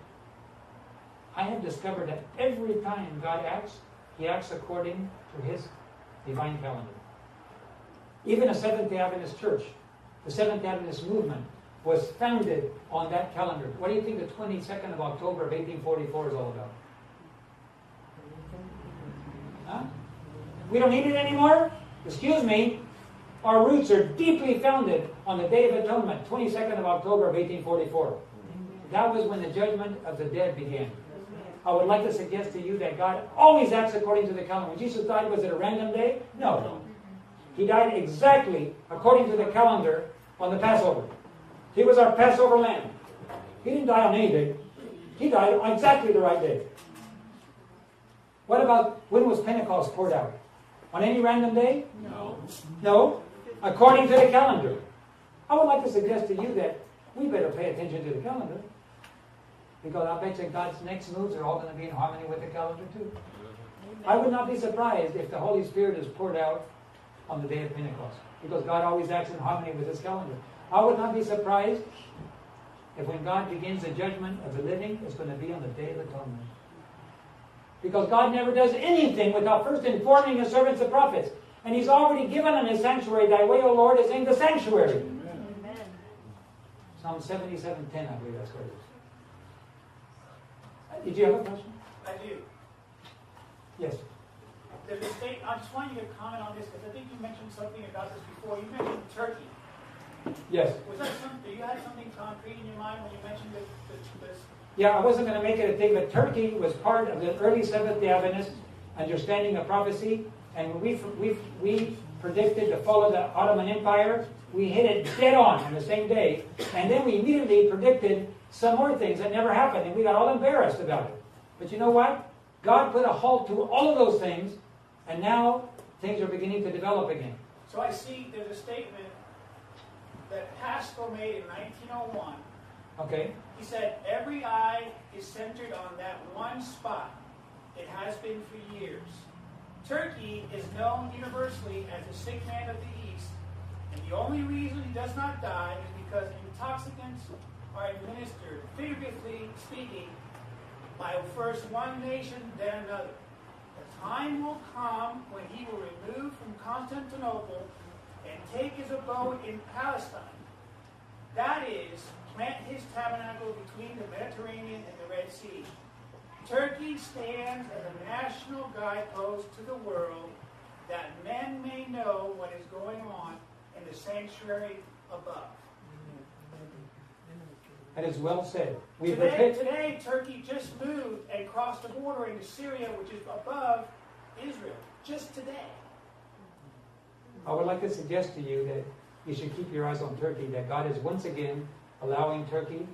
I have discovered that every time God acts, He acts according to His divine calendar. Even a Seventh-day Adventist church, the Seventh-day Adventist movement, was founded on that calendar. What do you think the 22nd of October of 1844 is all about? Huh? We don't need it anymore? Excuse me. Our roots are deeply founded on the Day of Atonement, 22nd of October of 1844. That was when the judgment of the dead began. I would like to suggest to you that God always acts according to the calendar. When Jesus died, was it a random day? No. He died exactly according to the calendar on the Passover. He was our Passover lamb. He didn't die on any day. He died on exactly the right day. What about when was Pentecost poured out? On any random day? No. No. According to the calendar. I would like to suggest to you that we better pay attention to the calendar. Because I bet you God's next moves are all going to be in harmony with the calendar too. I would not be surprised if the Holy Spirit is poured out on the day of Pentecost. Because God always acts in harmony with His calendar. I would not be surprised if when God begins the judgment of the living, it's going to be on the Day of Atonement. Because God never does anything without first informing His servants, the prophets. And He's already given in His sanctuary, Thy way, O Lord, is in the sanctuary. Amen. Psalm 77:10, I believe that's what it is. Did you have a question? I do. Yes. There's a state, I just want you to comment on this because I think you mentioned something about this before. You mentioned Turkey. Yes. Was that something, you had something concrete in your mind when you mentioned this? Yeah, I wasn't going to make it a thing, but Turkey was part of the early Seventh-day Adventist understanding of prophecy. And when we predicted the fall of the Ottoman Empire, we hit it dead on the same day. And then we immediately predicted some more things that never happened, and we got all embarrassed about it. But you know what? God put a halt to all of those things, and now things are beginning to develop again. So I see there's a statement that Pascal made in 1901. Okay? He said, every eye is centered on that one spot. It has been for years. Turkey is known universally as the sick man of the East, and the only reason he does not die is because intoxicants are administered, figuratively speaking, by first one nation, then another. The time will come when he will remove from Constantinople and take his abode in Palestine. That is, plant his tabernacle between the Mediterranean and the Red Sea. Turkey stands as a national guidepost to the world that men may know what is going on in the sanctuary above. That is well said. Today, Turkey just moved and crossed the border into Syria, which is above Israel. Just today. I would like to suggest to you that you should keep your eyes on Turkey, that God is once again allowing Turkey,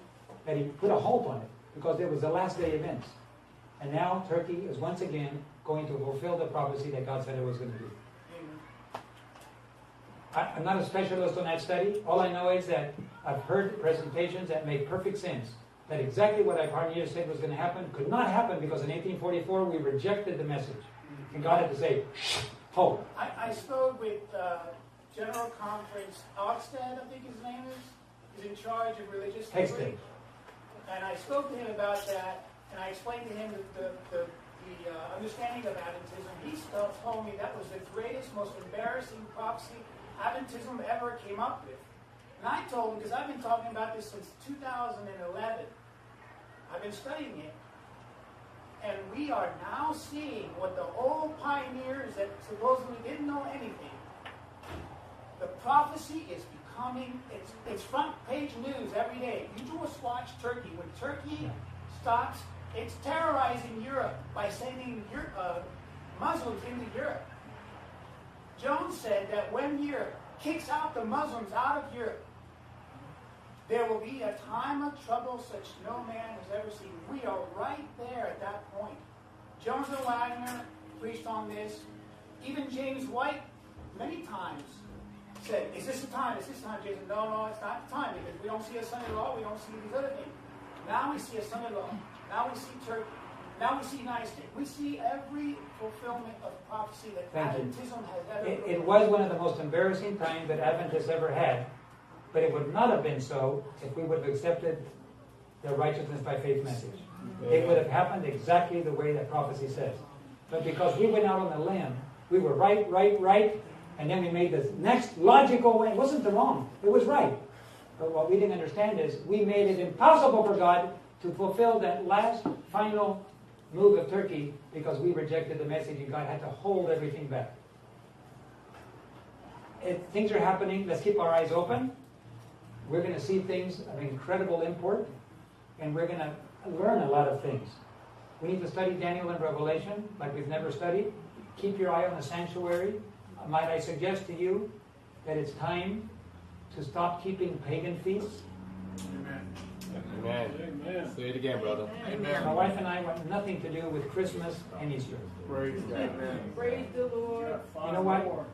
that He put a halt on it, because it was the last day events. And now Turkey is once again going to fulfill the prophecy that God said it was going to do. I'm not a specialist on that study. All I know is that I've heard presentations that make perfect sense. That exactly what I pioneers said was going to happen could not happen because in 1844 we rejected the message. And God had to say, shh, hold. I spoke with General Conference Oxted, I think his name is. He's in charge of religious history. And I spoke to him about that, and I explained to him the understanding of Adventism. He told me that was the greatest, most embarrassing prophecy Adventism ever came up with. And I told him, because I've been talking about this since 2011, I've been studying it, and we are now seeing what the old pioneers that supposedly didn't know anything, the prophecy is coming. It's front page news every day. You just watch Turkey. When Turkey stops, it's terrorizing Europe by sending Muslims into Europe. Jones said that when Europe kicks out the Muslims out of Europe, there will be a time of trouble such no man has ever seen. We are right there at that point. Jones and Wagner preached on this. Even James White many times said, is this the time? Is this the time? Jason, no, it's not the time, because we don't see a son-in-law, we don't see these other things. Now we see a son-in-law. Now we see Turkey. Now we see United States. We see every fulfillment of prophecy that Adventism has ever It was one of the most embarrassing times that Adventists ever had, but it would not have been so if we would have accepted the righteousness by faith message. It would have happened exactly the way that prophecy says. But because we went out on the limb, we were right, and then we made the next logical way. It wasn't the wrong. It was right. But what we didn't understand is we made it impossible for God to fulfill that last final move of Turkey because we rejected the message and God had to hold everything back. Things are happening. Let's keep our eyes open. We're going to see things of incredible import, and we're going to learn a lot of things. We need to study Daniel and Revelation like we've never studied. Keep your eye on the sanctuary. Might I suggest to you that it's time to stop keeping pagan feasts? Amen. Amen. Say it again, brother. Amen. My wife and I want nothing to do with Christmas and Easter. Praise God. Praise the Lord. You know what?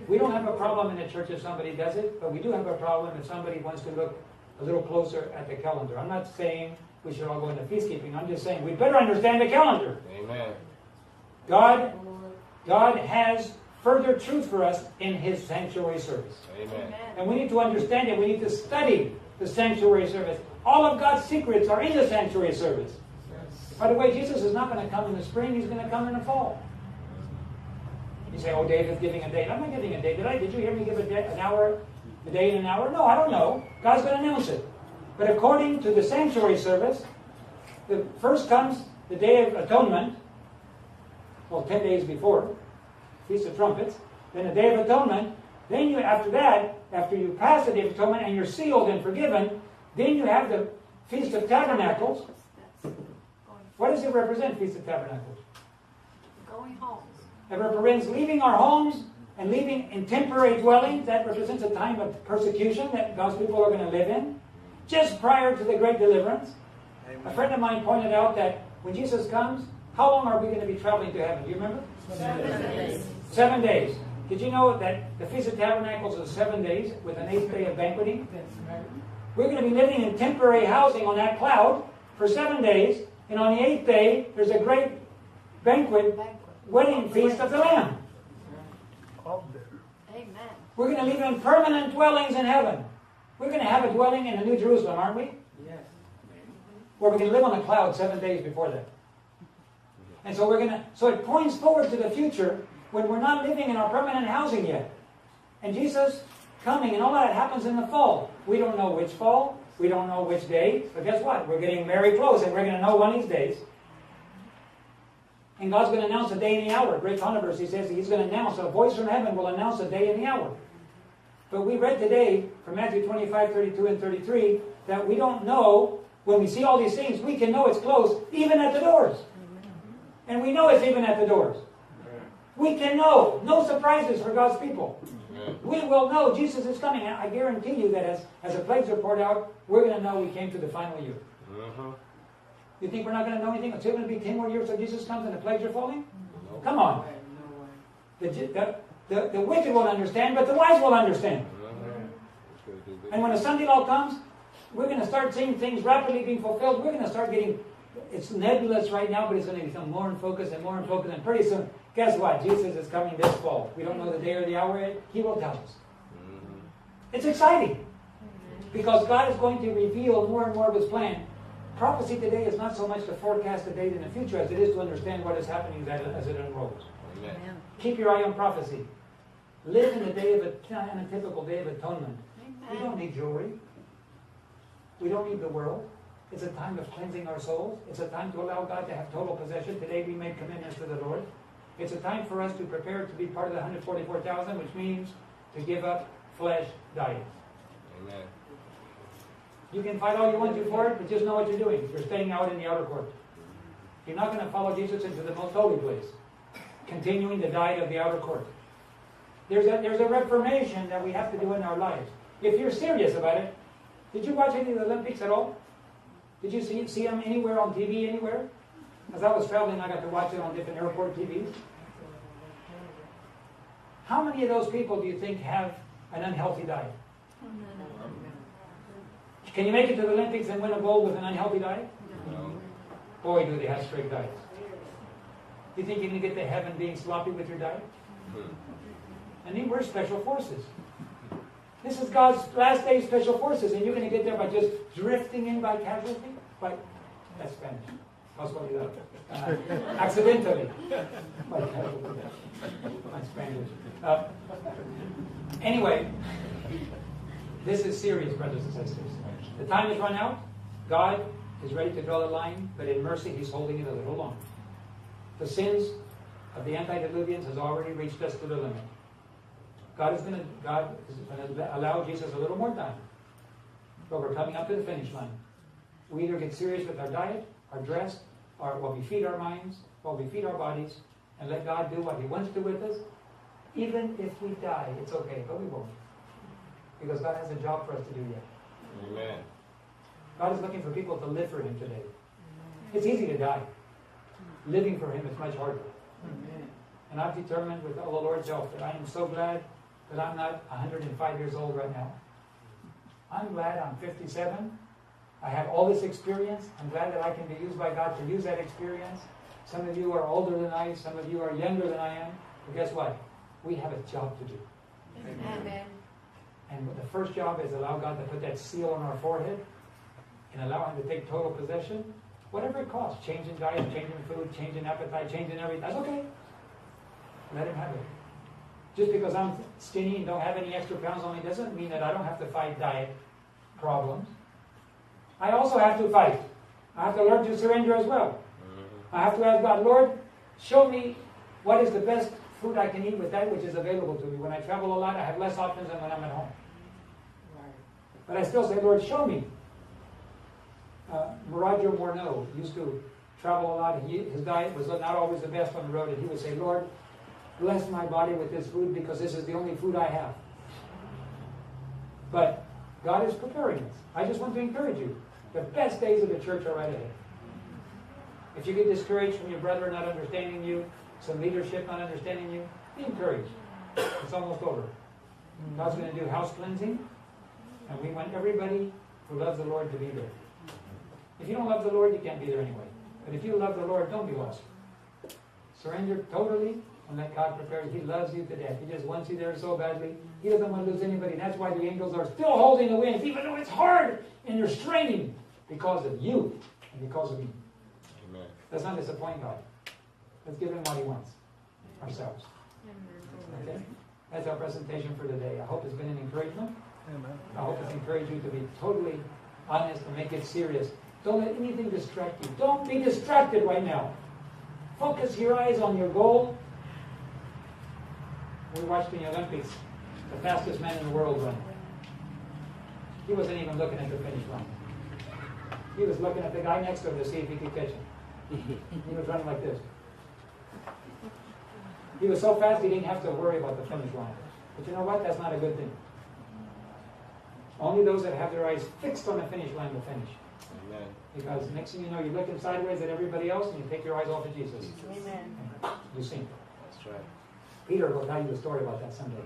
We don't have a problem in the church if somebody does it, but we do have a problem if somebody wants to look a little closer at the calendar. I'm not saying we should all go into feast keeping. I'm just saying we better understand the calendar. Amen. God has further truth for us in His sanctuary service. Amen. And we need to understand it. We need to study the sanctuary service. All of God's secrets are in the sanctuary service. By the way, Jesus is not going to come in the spring. He's going to come in the fall. You say, oh, David's giving a date. I'm not giving a date. Did you hear me give a day and an hour? No, I don't know. God's going to announce it. But according to the sanctuary service, the first comes the Day of Atonement. Well, 10 days before. Feast of Trumpets. Then the Day of Atonement. Then after that, after you pass the Day of Atonement and you're sealed and forgiven, then you have the Feast of Tabernacles. What does it represent, Feast of Tabernacles? Going home. It represents leaving our homes and living in temporary dwellings. That represents a time of persecution that God's people are going to live in. Just prior to the great deliverance. Amen. A friend of mine pointed out that when Jesus comes, how long are we going to be traveling to heaven? Do you remember? 7 days. 7 days. Did you know that the Feast of Tabernacles is 7 days with an 8th day of banqueting? We're going to be living in temporary housing on that cloud for 7 days, and on the 8th day, there's a great banquet, wedding feast of the Lamb. Amen. We're going to live in permanent dwellings in heaven. We're going to have a dwelling in the New Jerusalem, aren't we? Yes. Where we're going to live on the cloud 7 days before that. And so so it points forward to the future when we're not living in our permanent housing yet. And Jesus coming and all that happens in the fall. We don't know which fall. We don't know which day. But guess what? We're getting very close, and we're going to know one of these days. And God's going to announce a day and the hour. Great controversy says He's going to announce, a voice from heaven will announce a day and the hour. But we read today from Matthew 25, 32, and 33 that we don't know, when we see all these things, we can know it's close even at the doors. And we know it's even at the doors. We can know. No surprises for God's people. We will know Jesus is coming. I guarantee you that as the plagues are poured out, we're going to know we came to the final year. You think we're not going to know anything? It's going to be 10 more years till Jesus comes and the plagues are falling? Come on. The wicked will understand, but the wise will understand. And when the Sunday law comes, we're going to start seeing things rapidly being fulfilled. We're going to start getting, it's nebulous right now, but it's going to become more in focus and more in focus. And pretty soon, guess what? Jesus is coming this fall. We don't know the day or the hour yet. He will tell us. It's exciting. Because God is going to reveal more and more of His plan. Prophecy today is not so much to forecast the date in the future as it is to understand what is happening as it unrolls. Amen. Keep your eye on prophecy. Live in the day of a typical day of atonement. We don't need jewelry. We don't need the world. It's a time of cleansing our souls. It's a time to allow God to have total possession. Today we make commitments to the Lord. It's a time for us to prepare to be part of the 144,000, which means to give up flesh diet. Amen. You can fight all you want to for it, but just know what you're doing. You're staying out in the outer court. You're not going to follow Jesus into the most holy place, continuing the diet of the outer court. There's a reformation that we have to do in our lives. If you're serious about it, did you watch any of the Olympics at all? Did you see them anywhere on TV, anywhere? As I was traveling, I got to watch it on different airport TVs. How many of those people do you think have an unhealthy diet? Can you make it to the Olympics and win a gold with an unhealthy diet? No. Boy, do they have strict diets. Do you think you can get to heaven being sloppy with your diet? And then we're special forces. This is God's last day special forces, and you're going to get there by just drifting in by casualty? That's Spanish. Accidentally. By casualty. That's Spanish. Anyway, this is serious, brothers and sisters. The time has run out. God is ready to draw the line, but in mercy, He's holding it a little longer. The sins of the antediluvians has already reached us to the limit. God is going to allow Jesus a little more time. But we're coming up to the finish line. We either get serious with our diet, our dress, or what we feed our minds, what we feed our bodies, and let God do what He wants to with us. Even if we die, it's okay, but we won't. Because God has a job for us to do yet. Amen. God is looking for people to live for Him today. It's easy to die. Living for Him is much harder. And I've determined with all the Lord's help that I am so glad that I'm not 105 years old right now. I'm glad I'm 57. I have all this experience. I'm glad that I can be used by God to use that experience. Some of you are older than I, some of you are younger than I am. But guess what? We have a job to do. Amen. And the first job is allow God to put that seal on our forehead and allow Him to take total possession. Whatever it costs, changing diet, changing food, changing appetite, changing everything, that's okay. Let Him have it. Just because I'm skinny and don't have any extra pounds on me doesn't mean that I don't have to fight diet problems. I also have to fight. I have to learn to surrender as well. I have to ask God, Lord, show me what is the best food I can eat with that which is available to me. When I travel a lot, I have less options than when I'm at home. But I still say, Lord, show me. Roger Morneau used to travel a lot. His diet was not always the best on the road, and he would say, Lord, bless my body with this food because this is the only food I have. But God is preparing us. I just want to encourage you. The best days of the church are right ahead. If you get discouraged from your brother not understanding you, some leadership not understanding you, be encouraged. It's almost over. God's going to do house cleansing, and we want everybody who loves the Lord to be there. If you don't love the Lord, you can't be there anyway. But if you love the Lord, don't be lost. Surrender totally and let God prepare you. He loves you to death. He just wants you there so badly. He doesn't want to lose anybody. That's why the angels are still holding the wings, even though it's hard and you're straining because of you and because of me. Amen. Let's not disappoint God. Let's give Him what He wants. Ourselves. Okay? That's our presentation for today. I hope it's been an encouragement. I hope it's encouraged you to be totally honest and make it serious. Don't let anything distract you. Don't be distracted right now. Focus your eyes on your goal. We watched in the Olympics the fastest man in the world run. He wasn't even looking at the finish line. He was looking at the guy next to him to see if he could catch him. He was running like this. He was so fast he didn't have to worry about the finish line. But you know what? That's not a good thing. Only those that have their eyes fixed on the finish line will finish. Amen. Because next thing you know, you're looking sideways at everybody else and you take your eyes off of Jesus. Amen. You sink. That's right. Peter will tell you a story about that someday.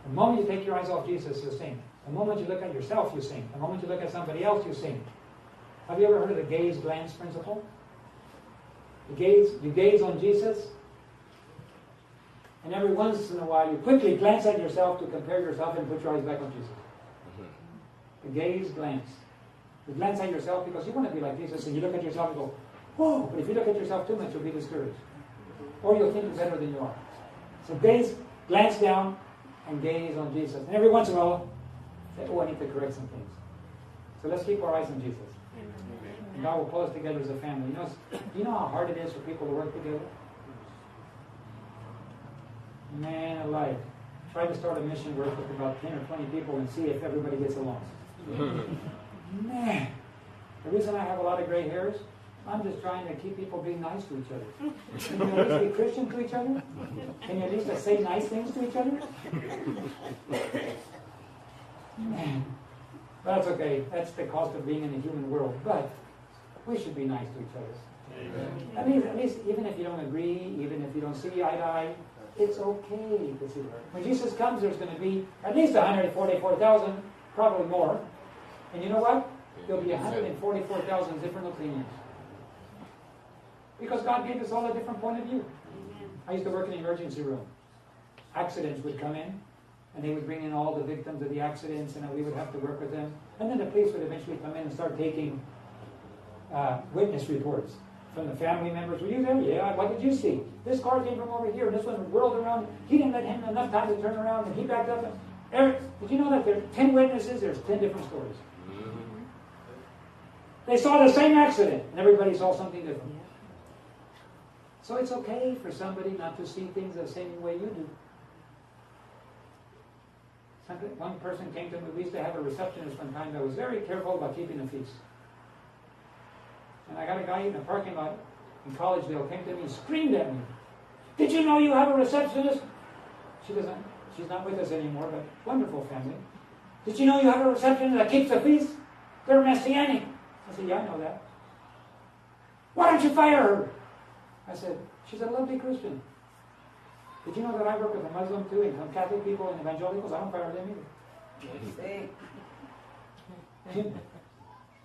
The moment you take your eyes off Jesus, you sink. The moment you look at yourself, you sink. The moment you look at somebody else, you sink. Have you ever heard of the gaze glance principle? You gaze on Jesus, and every once in a while you quickly glance at yourself to compare yourself and put your eyes back on Jesus. The gaze glance. You glance at yourself because you want to be like Jesus, and you look at yourself and go, whoa! But if you look at yourself too much, you'll be discouraged. Or you'll think you're better than you are. So glance down, and gaze on Jesus. And every once in a while, say, oh, I need to correct some things. So let's keep our eyes on Jesus. And God will pull us together as a family. You know how hard it is for people to work together? Man alive. try to start a mission work with about 10 or 20 people and see if everybody gets along. Man, the reason I have a lot of gray hairs, I'm just trying to keep people being nice to each other. Can you at least be Christian to each other? Can you at least say nice things to each other? Man, that's okay. That's the cost of being in the human world. But we should be nice to each other. At least, even if you don't agree, even if you don't see eye to eye, it's okay to see that. When Jesus comes, there's going to be at least 144,000, probably more. And you know what? There'll be 144,000 different opinions. Because God gave us all a different point of view. I used to work in the emergency room. Accidents would come in, and they would bring in all the victims of the accidents, and we would have to work with them. And then the police would eventually come in and start taking witness reports from the family members. Were you there? Yeah. What did you see? This car came from over here, and this one whirled around. He didn't let him enough time to turn around, and he backed up. And Eric, did you know that there are 10 witnesses? There's 10 different stories. They saw the same accident, and everybody saw something different. So it's okay for somebody not to see things the same way you do. One person came to me, we used to have a receptionist one time that was very careful about keeping the feast. And I got a guy in the parking lot in Collegedale came to me and screamed at me. Did you know you have a receptionist? She's not with us anymore, but wonderful family. Did you know you have a receptionist that keeps the feast? They're Messianic. I said, yeah, I know that. Why don't you fire her? I said, she's a lovely Christian. Did you know that I work with a Muslim too, and some Catholic people and evangelicals? I don't fire them either.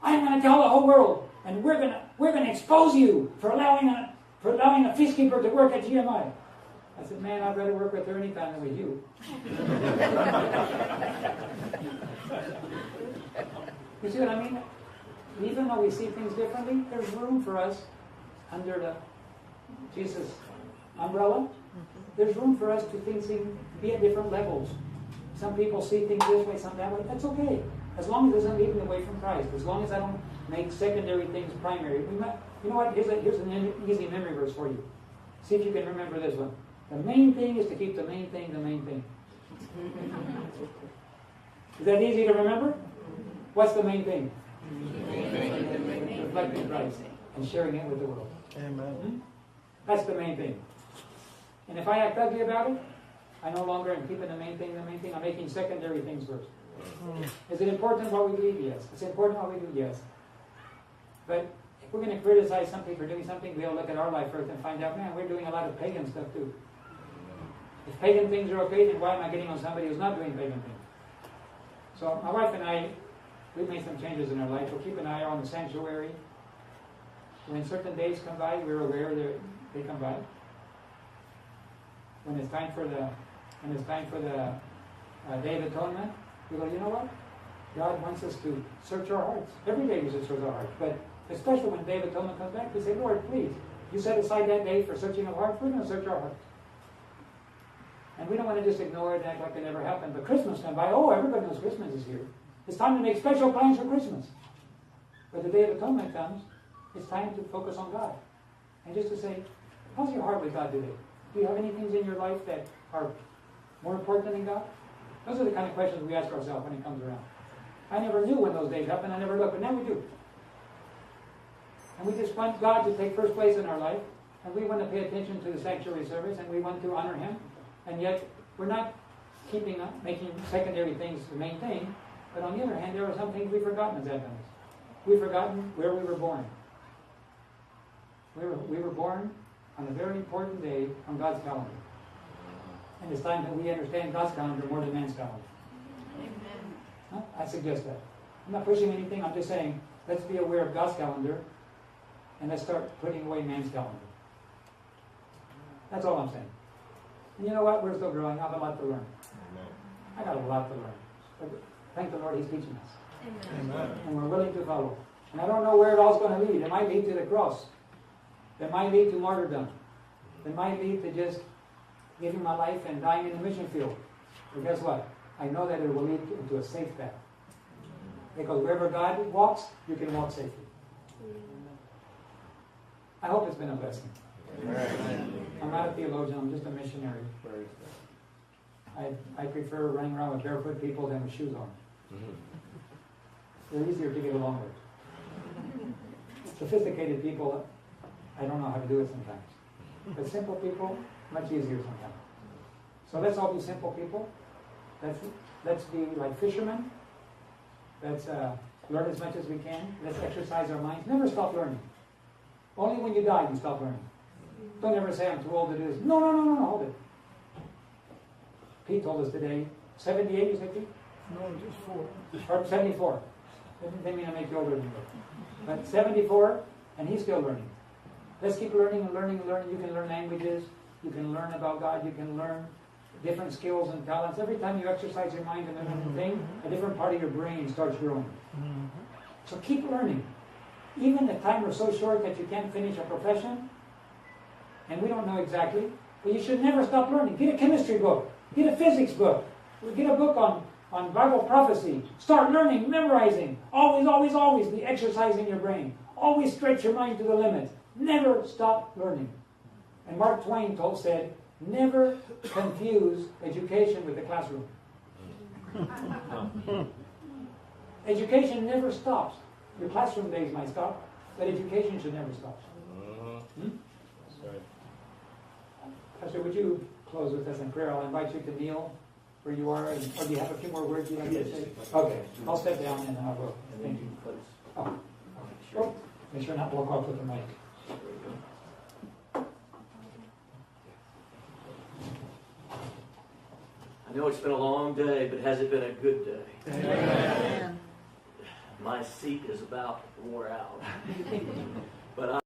I'm going to tell the whole world, and we're going to expose you for allowing a feast keeper to work at GMI. I said, man, I'd rather work with her anytime than with you. You see what I mean? Even though we see things differently, there's room for us under the Jesus umbrella. There's room for us to be at different levels. Some people see things this way, some that way. That's okay. As long as it doesn't lead me away from Christ. As long as I don't make secondary things primary. You know what? Here's an easy memory verse for you. See if you can remember this one. The main thing is to keep the main thing the main thing. Is that easy to remember? What's the main thing? Reflecting Christ and sharing it with the world. Amen. That's the main thing. And if I act ugly about it, I no longer am keeping the main thing. I'm making secondary things first. Is it important what we believe? Yes. It's important what we do? Yes. But if we're going to criticize somebody for doing something, we'll look at our life first and find out, man, we're doing a lot of pagan stuff too. If pagan things are okay, then why am I getting on somebody who's not doing pagan things? So my wife and I, we've made some changes in our life. We'll keep an eye on the sanctuary. When certain days come by, we're aware that they come by. When it's time for the Day of Atonement, we go, you know what? God wants us to search our hearts. Every day we should search our hearts. But especially when Day of Atonement comes back, we say, Lord, please, you set aside that day for searching of hearts. We're going to search our hearts. And we don't want to just ignore it and act like it never happened. But Christmas comes by. Oh, everybody knows Christmas is here. It's time to make special plans for Christmas. But the Day of Atonement comes, it's time to focus on God. And just to say, how's your heart with God today? Do you have any things in your life that are more important than God? Those are the kind of questions we ask ourselves when it comes around. I never knew when those days happened. I never looked, but now we do. And we just want God to take first place in our life. And we want to pay attention to the sanctuary service, and we want to honor Him. And yet, we're not making secondary things the main thing. But on the other hand, there are some things we've forgotten as Adventists. We've forgotten where we were born. We were born on a very important day on God's calendar. And it's time that we understand God's calendar more than man's calendar. Amen. Huh? I suggest that. I'm not pushing anything. I'm just saying, let's be aware of God's calendar and let's start putting away man's calendar. That's all I'm saying. And you know what? We're still growing. I have a lot to learn. Amen. I got a lot to learn. But thank the Lord, He's teaching us. Amen. And we're willing to follow. And I don't know where it all's going to lead. It might lead to the cross. It might lead to martyrdom. It might lead to just giving my life and dying in the mission field. But guess what? I know that it will lead into a safe path. Because wherever God walks, you can walk safely. I hope it's been a blessing. Amen. I'm not a theologian, I'm just a missionary. I prefer running around with barefoot people than with shoes on. They're easier to get along with. Sophisticated people, I don't know how to do it sometimes. But simple people, much easier sometimes. So let's all be simple people. Let's be like fishermen. Let's learn as much as we can. Let's exercise our minds. Never stop learning. Only when you die you stop learning. Don't ever say I'm too old to do this. No, hold it. Pete told us today, 78, you say, Pete? No, just 4. Or 74. Didn't mean to make you older than you. But 74, and he's still learning. Let's keep learning and learning and learning. You can learn languages. You can learn about God. You can learn different skills and talents. Every time you exercise your mind and learn a thing, a different part of your brain starts growing. So keep learning. Even if time is so short that you can't finish a profession, and we don't know exactly, but you should never stop learning. Get a chemistry book. Get a physics book. Get a book on Bible prophecy. Start learning, memorizing. Always be exercising your brain. Always stretch your mind to the limit. Never stop learning. And Mark Twain said, never confuse education with the classroom. Education never stops. Your classroom days might stop, but education should never stop. That's right. Pastor, would you close with us in prayer? I'll invite you to kneel where you are. Or do you have a few more words you'd like to say? Okay, I'll step down and I will. Thank you. Oh, sure. Make sure not walk off with the mic. I know it's been a long day, but has it been a good day? Amen. My seat is about wore out. But